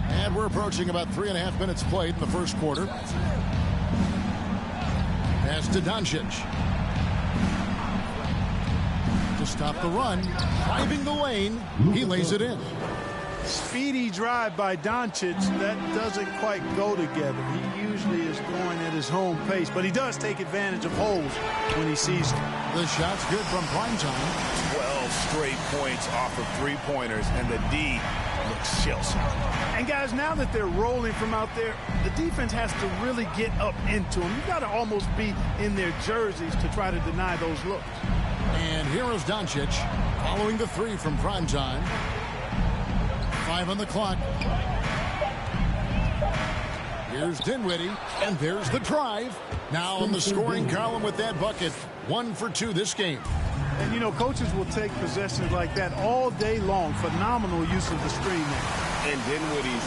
And we're approaching about 3.5 minutes played in the first quarter. Pass to Doncic. To stop the run, driving the lane, he lays it in. Speedy drive by Doncic, that doesn't quite go together. He usually is going at his home pace, but he does take advantage of holes when he sees them. The shot's good from Primetime. 12 straight points off of three-pointers, and the D looks shell-shocked. And guys, now that they're rolling from out there, the defense has to really get up into them. You've got to almost be in their jerseys to try to deny those looks. And here is Doncic following the three from Primetime. 5 on the clock. Here's Dinwiddie, and there's the drive. Now in the scoring column with that bucket. 1 for 2 this game. And, you know, coaches will take possessions like that all day long. Phenomenal use of the screen there. And Dinwiddie's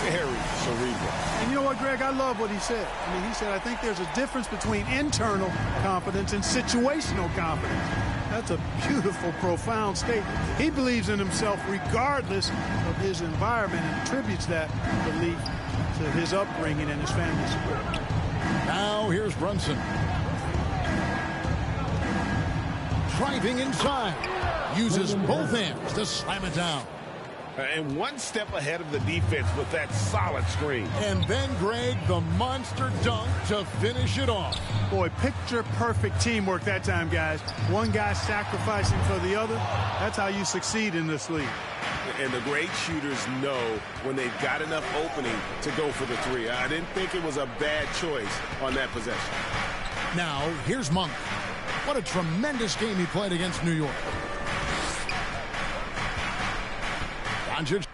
very cerebral. And you know what, Greg? I love what he said. I mean, he said, I think there's a difference between internal confidence and situational confidence. That's a beautiful, profound statement. He believes in himself regardless of his environment and attributes that belief to his upbringing and his family support. Now here's Brunson. Driving inside. Uses both hands to slam it down. And one step ahead of the defense with that solid screen. And then, Greg, the monster dunk to finish it off. Boy, picture-perfect teamwork that time, guys. One guy sacrificing for the other. That's how you succeed in this league. And the great shooters know when they've got enough opening to go for the three. I didn't think it was a bad choice on that possession. Now, here's Monk. What a tremendous game he played against New York. Doncic.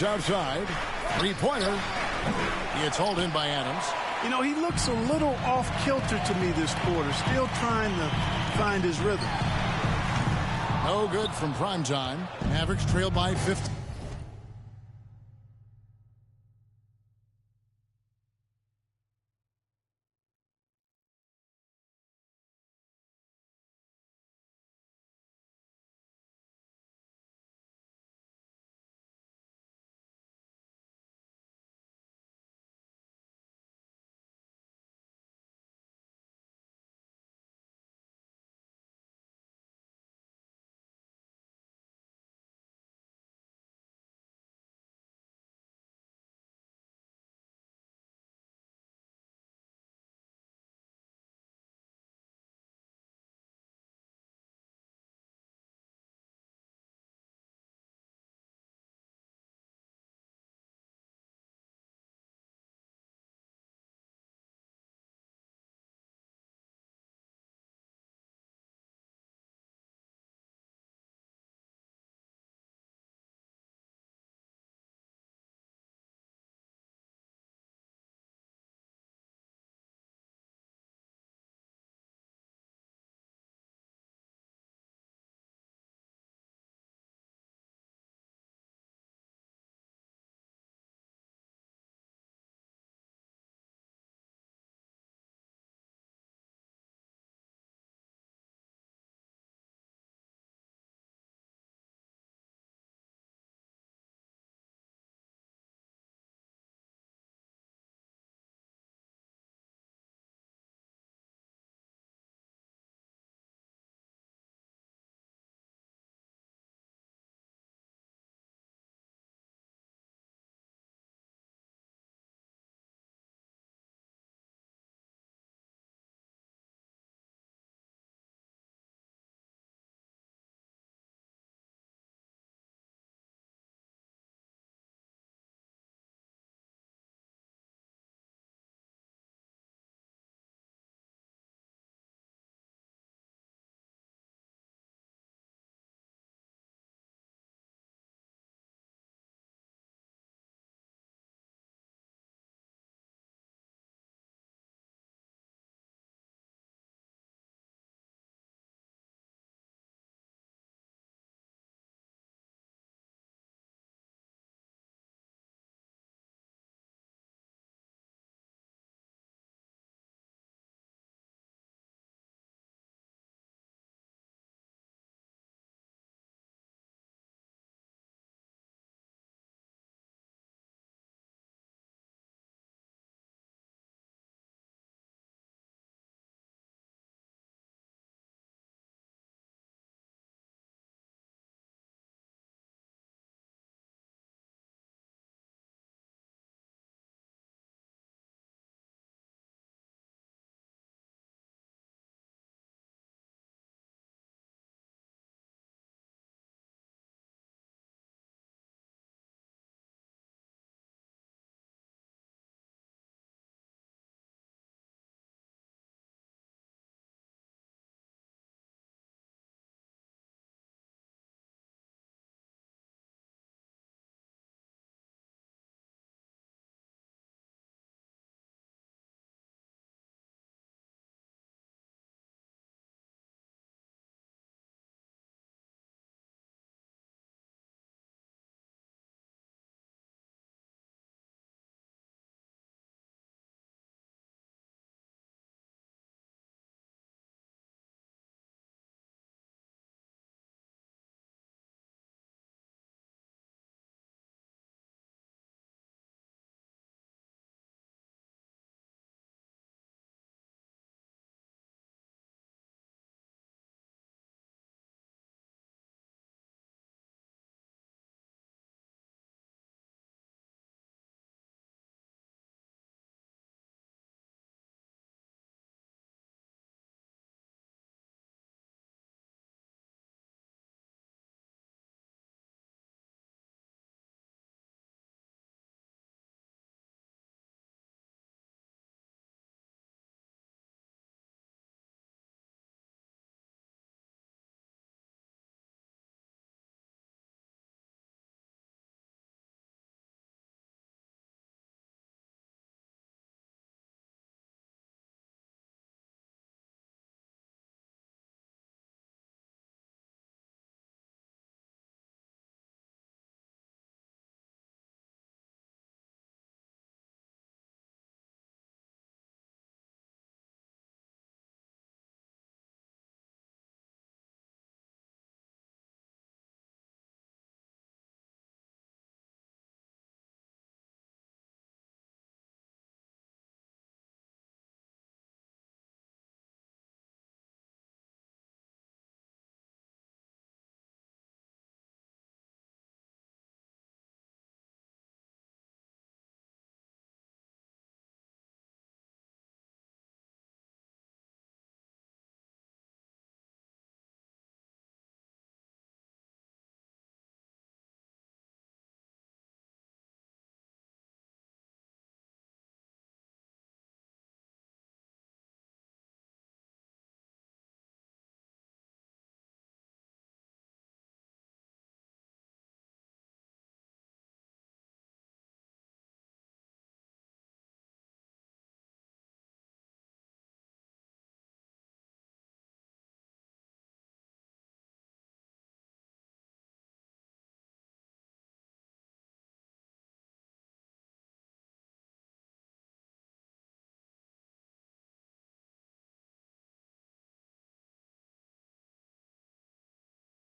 Outside, three-pointer. It's hauled in by Adams. You know, he looks a little off-kilter to me this quarter, still trying to find his rhythm. No good from Primetime. Mavericks trail by 50.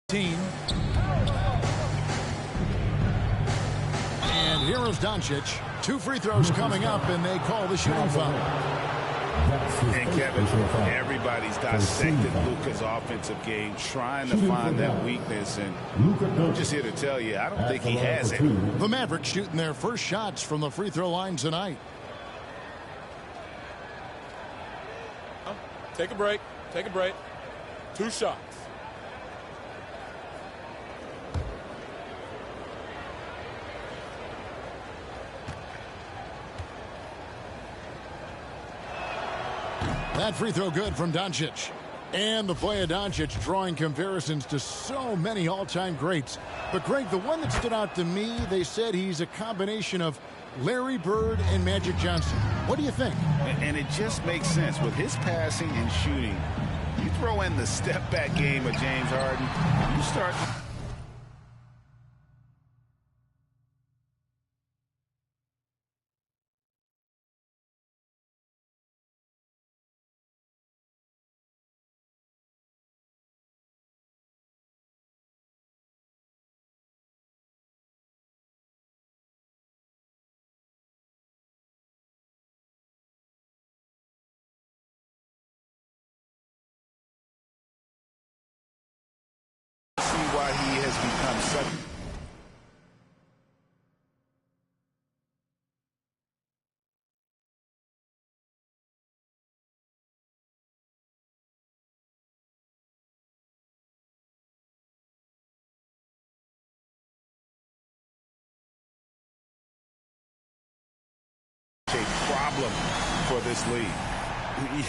team. And here is Doncic. 2 free throws coming up, and they call the shooting foul. And Kevin, everybody's dissected Luka's offensive game, trying to find that weakness. And I'm just here to tell you, I don't think he has it. The Mavericks shooting their first shots from the free throw line tonight. Take a break. Take a break. 2 shots. That free throw good from Doncic. And the play of Doncic drawing comparisons to so many all-time greats. But, Greg, the one that stood out to me, they said he's a combination of Larry Bird and Magic Johnson. What do you think? And it just makes sense. With his passing and shooting, you throw in the step-back game of James Harden, you start... why he has become such a problem for this league.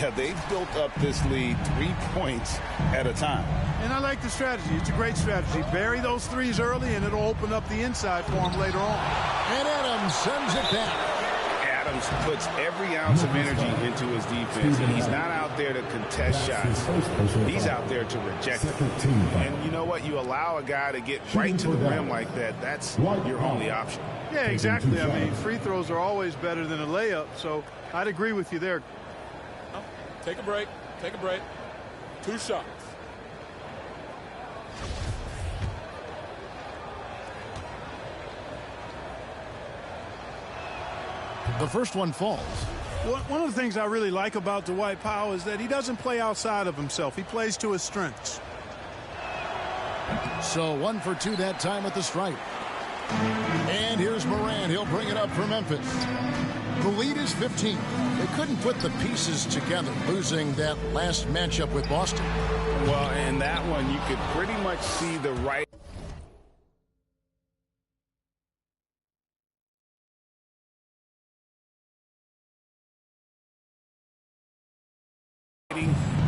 Yeah, they've built up this lead 3 points at a time. And I like the strategy. It's a great strategy. Bury those threes early, and it'll open up the inside for him later on. And Adams sends it back. Adams puts every ounce of energy into his defense, and he's not out there to contest shots. He's out there to reject them. And you know what? You allow a guy to get right to the rim like that, that's your only option. Yeah, exactly. I mean, free throws are always better than a layup, so I'd agree with you there. Take a break. Take a break. 2 shots. The first one falls. One of the things I really like about Dwight Powell is that he doesn't play outside of himself. He plays to his strengths. So 1 for 2 that time at the stripe. And here's Morant. He'll bring it up for Memphis. The lead is 15. They couldn't put the pieces together, losing that last matchup with Boston. Well, in that one, you could pretty much see the right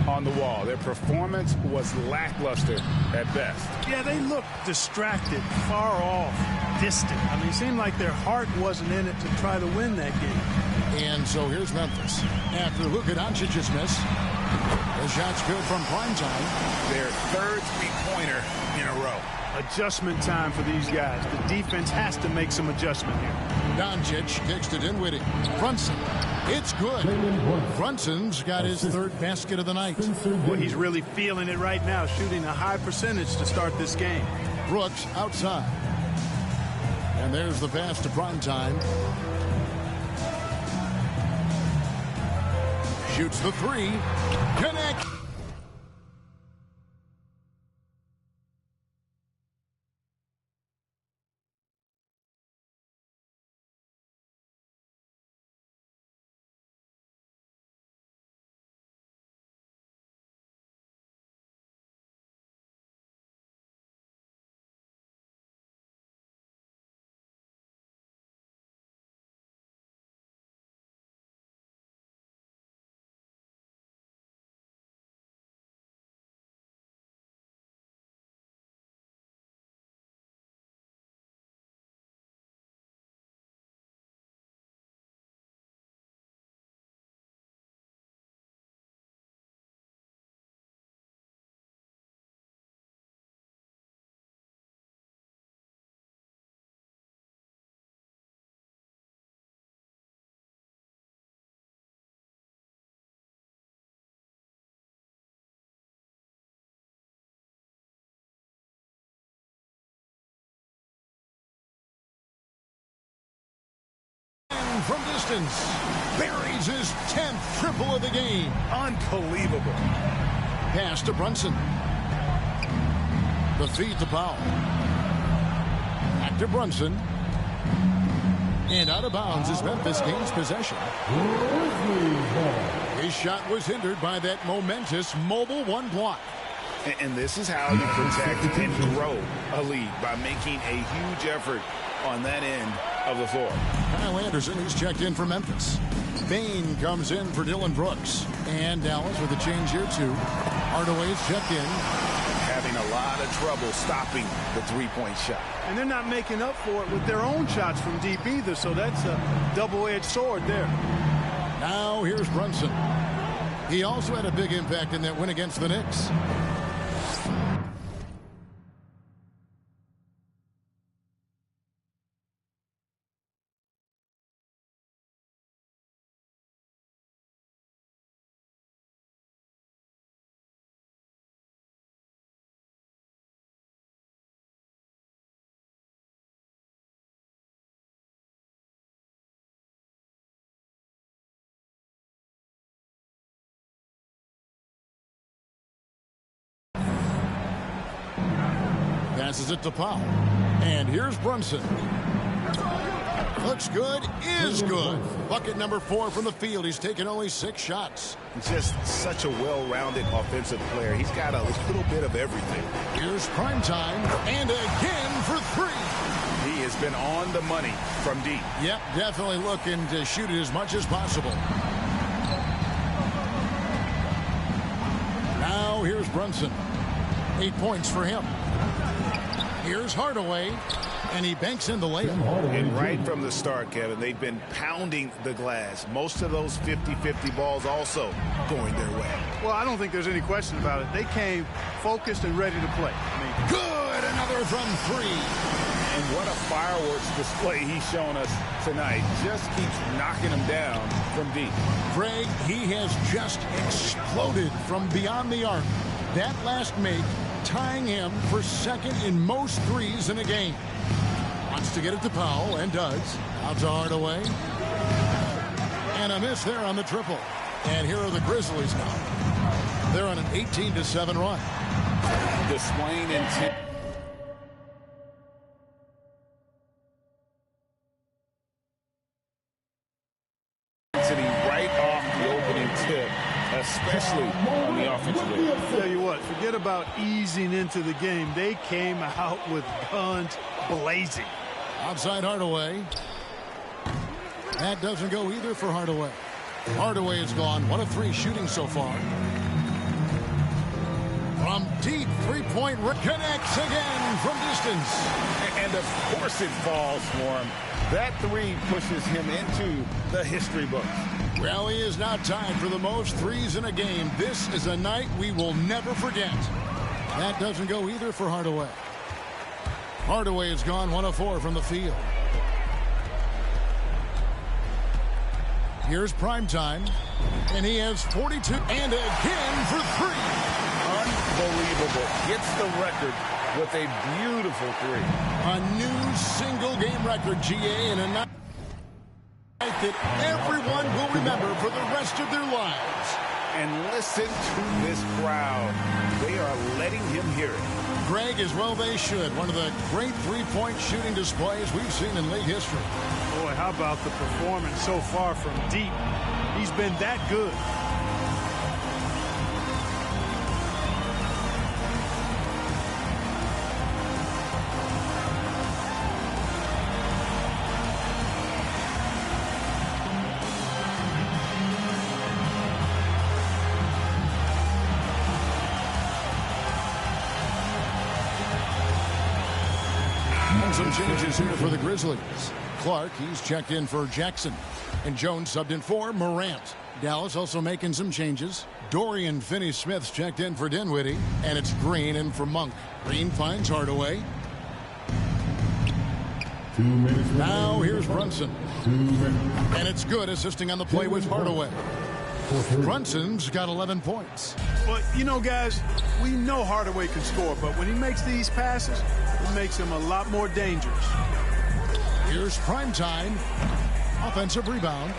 on the wall. Their performance was lackluster at best. Yeah, they looked distracted, far off, distant. I mean, it seemed like their heart wasn't in it to try to win that game. And so here's Memphis. After Luka Doncic's miss, the shot's good from primetime. Their third three-pointer in a row. Adjustment time for these guys. The defense has to make some adjustment here. Doncic kicks to Dinwiddie. Brunson. It's good. Brunson's got his third basket of the night. Well, he's really feeling it right now, shooting a high percentage to start this game. Brooks outside. And there's the pass to primetime. Shoots the three. Connect. from distance. Buries his 10th triple of the game. Unbelievable. Pass to Brunson. The feed to Powell. Back to Brunson. And out of bounds as Memphis gains possession. His shot was hindered by that momentous mobile one block. And this is how you protect and grow a lead, by making a huge effort on that end of the floor. Kyle Anderson, he's checked in for Memphis. Bain comes in for Dylan Brooks. And Dallas with a change here too. Hardaway's checked in. Having a lot of trouble stopping the three-point shot. And they're not making up for it with their own shots from deep either, so that's a double-edged sword there. Now here's Brunson. He also had a big impact in that win against the Knicks. Passes it to Powell. And here's Brunson. Looks good, is good. Bucket number 4 from the field. He's taken only 6 shots. Just such a well-rounded offensive player. He's got a little bit of everything. Here's Primetime. And again for 3. He has been on the money from deep. Yep, definitely looking to shoot it as much as possible. Now here's Brunson. 8 points for him. Here's Hardaway, and he banks in the layup. And right from the start, Kevin, they've been pounding the glass. Most of those 50-50 balls also going their way. Well, I don't think there's any question about it. They came focused and ready to play. Good, another from 3. And what a fireworks display he's shown us tonight. Just keeps knocking them down from deep. Greg, he has just exploded from beyond the arc. That last make tying him for second in most threes in a game. Wants to get it to Powell, and does. Out to Hardaway. And a miss there on the triple. And here are the Grizzlies now. They're on an 18-7 run. Displaying intent. Right off the opening tip, especially on the offensive end. Tell you what, forget about easing into the game. They came out with guns blazing. Outside Hardaway. That doesn't go either for Hardaway. Hardaway is gone. 1 of 3 shooting so far. From deep, 3-point connects again from distance. And of course it falls for him. That 3 pushes him into the history books. Well, he is now tied for the most threes in a game. This is a night we will never forget. That doesn't go either for Hardaway. Hardaway has gone 1 of 4 from the field. Here's Primetime, and he has 42, and again for 3. Unbelievable. Gets the record with a beautiful 3. A new single-game record, GA, in a night that everyone will remember for the rest of their lives. And listen to this crowd. They are letting him hear it. Greg, as well they should. One of the great three-point shooting displays we've seen in league history. Boy, how about the performance so far from deep? He's been that good. Some changes here for the Grizzlies. Clark, he's checked in for Jackson. And Jones subbed in for Morant. Dallas also making some changes. Dorian Finney-Smith's checked in for Dinwiddie. And it's Green in for Monk. Green finds Hardaway. 2 minutes. Now here's Brunson. 2 minutes. And it's good, assisting on the play with Hardaway. Brunson's got 11 points. Well, you know, guys, we know Hardaway can score, but when he makes these passes, it makes him a lot more dangerous. Here's Primetime. Offensive rebound.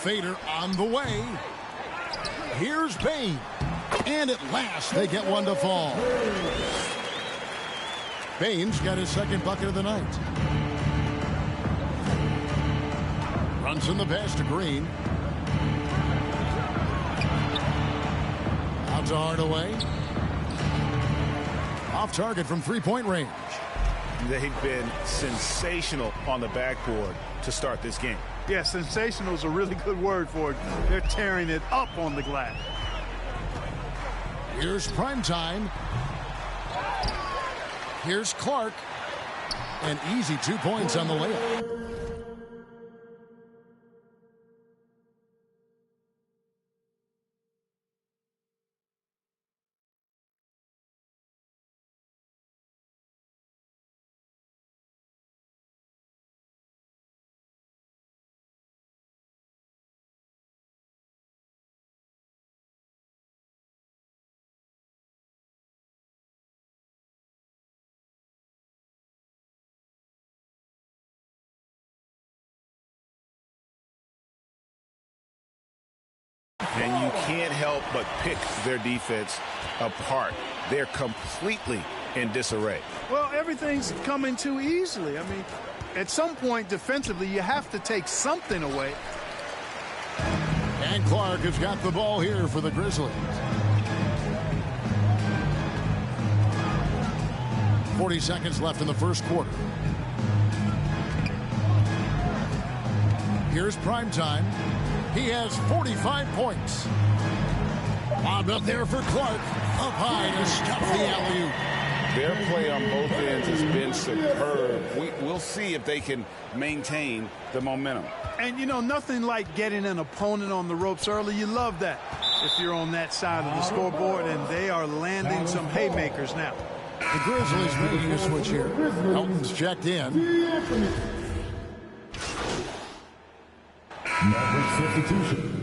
Fader on the way. Here's Bane. And at last, they get one to fall. Bane's got his second bucket of the night. Runs in the pass to Green. Out to Hardaway. Off target from three-point range. They've been sensational on the backboard to start this game. Yeah, sensational is a really good word for it. They're tearing it up on the glass. Here's Primetime. Here's Clark. An easy 2 points on the layup. And you can't help but pick their defense apart. They're completely in disarray. Well, everything's coming too easily. I mean, at some point defensively, you have to take something away. And Clark has got the ball here for the Grizzlies. 40 seconds left in the first quarter. Here's Primetime. He has 45 points. Lobbed up there for Clark. Up high to stuff the alley-oop. Their play on both ends has been superb. We'll see if they can maintain the momentum. And, you know, nothing like getting an opponent on the ropes early. You love that if you're on that side of the scoreboard, and they are landing some haymakers now. The Grizzlies making a switch here. Elton's checked in. Maverick substitution.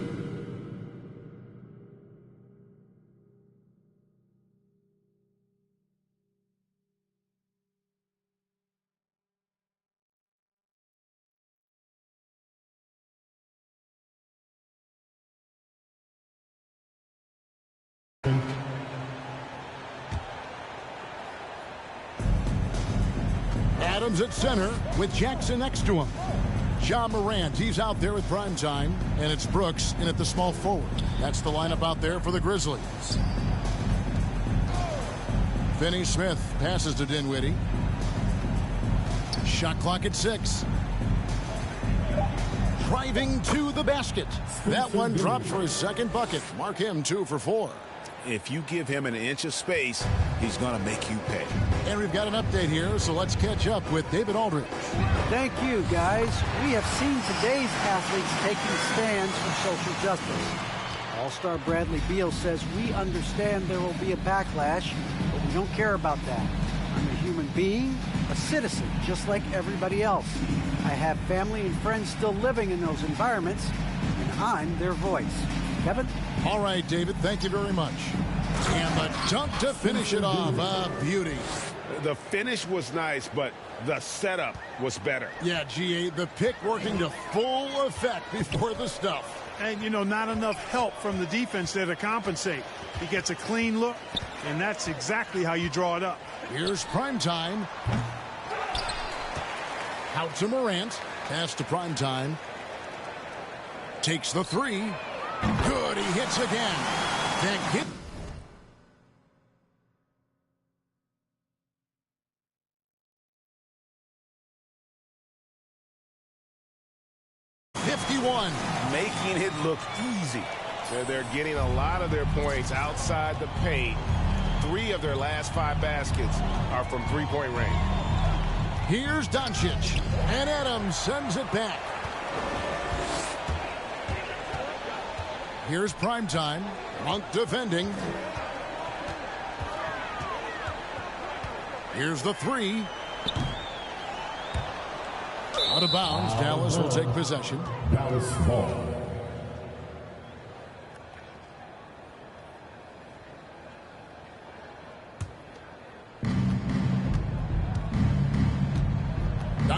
Adams at center with Jackson next to him. Ja Morant, he's out there with Primetime, and it's Brooks in at the small forward. That's the lineup out there for the Grizzlies. Finney-Smith passes to Dinwiddie. Shot clock at 6. Driving to the basket. That one drops for his second bucket. Mark him 2 for 4. If you give him an inch of space, he's going to make you pay. And we've got an update here, so let's catch up with David Aldridge. Thank you, guys. We have seen today's athletes taking stands for social justice. All-star Bradley Beal says, we understand there will be a backlash, but we don't care about that. I'm a human being, a citizen, just like everybody else. I have family and friends still living in those environments, and I'm their voice. Kevin? All right, David, thank you very much. And the dunk to finish it off. A beauty. The finish was nice, but the setup was better. Yeah, GA, the pick working to full effect before the stuff. And, you know, not enough help from the defense there to compensate. He gets a clean look, and that's exactly how you draw it up. Here's Primetime. Out to Morant. Pass to Primetime. Takes the 3. Good, he hits again. That hit. Making it look easy. They're getting a lot of their points outside the paint. 3 of their last 5 baskets are from three-point range. Here's Doncic. And Adams sends it back. Here's Primetime. Monk defending. Here's the 3. Out of bounds. Dallas will take possession. Dallas ball.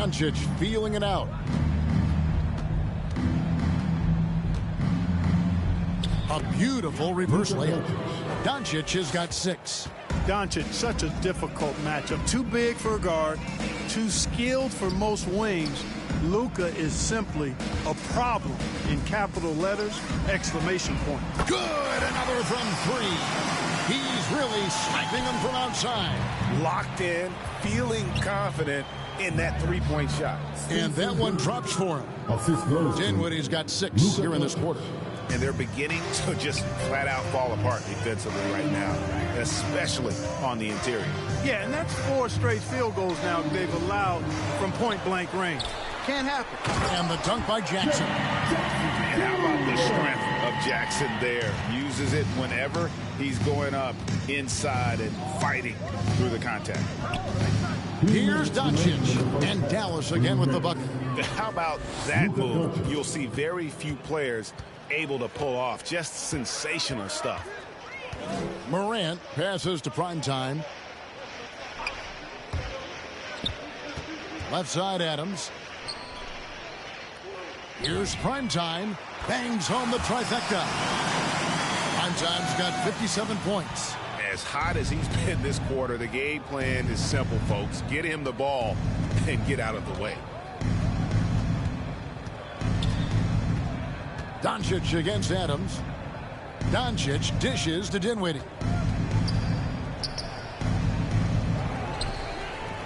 Doncic feeling it out. A beautiful reverse layup. Doncic has got 6. Doncic, such a difficult matchup. Too big for a guard, too skilled for most wings. Luka is simply a problem in capital letters, exclamation point. Good, another from 3. He's really sniping them from outside. Locked in, feeling confident in that three-point shot. And that one drops for him. Dinwiddie's got 6 here in this quarter. And they're beginning to just flat-out fall apart defensively right now, especially on the interior. Yeah, and that's 4 straight field goals now they've allowed from point-blank range. Can't happen. And the dunk by Jackson. And how about the strength of Jackson there? Uses it whenever he's going up inside and fighting through the contact. Here's Doncic, and Dallas again with the bucket. How about that move? You'll see very few players able to pull off. Just sensational stuff. Morant passes to Primetime. Left side Adams. Here's Primetime. Bangs home the trifecta. Primetime's got 57 points. As hot as he's been this quarter, the game plan is simple, folks. Get him the ball and get out of the way. Doncic against Adams. Doncic dishes to Dinwiddie.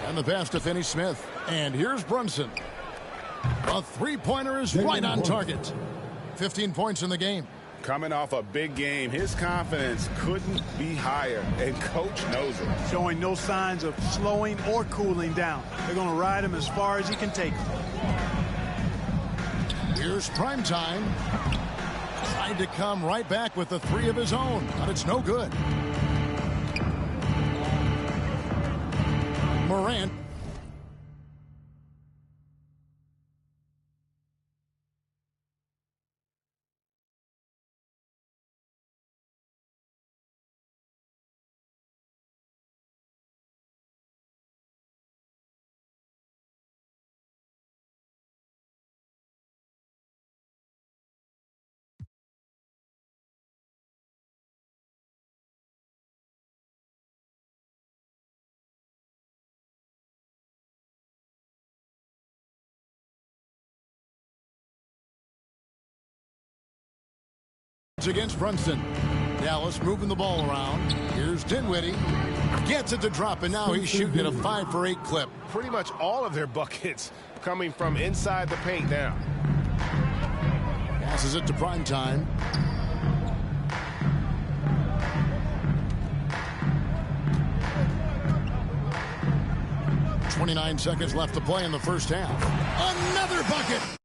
And the pass to Finney-Smith. And here's Brunson. A three-pointer is right on target. 15 points in the game. Coming off a big game, his confidence couldn't be higher, and coach knows it. Showing no signs of slowing or cooling down. They're going to ride him as far as he can take him. Here's Primetime. Tried to come right back with the 3 of his own, but it's no good. Morant. Against Brunson. Dallas moving the ball around. Here's Dinwiddie. Gets it to drop, and now he's shooting at a 5 for 8 clip. Pretty much all of their buckets coming from inside the paint now. Passes it to Primetime. .29 seconds left to play in the first half. Another bucket.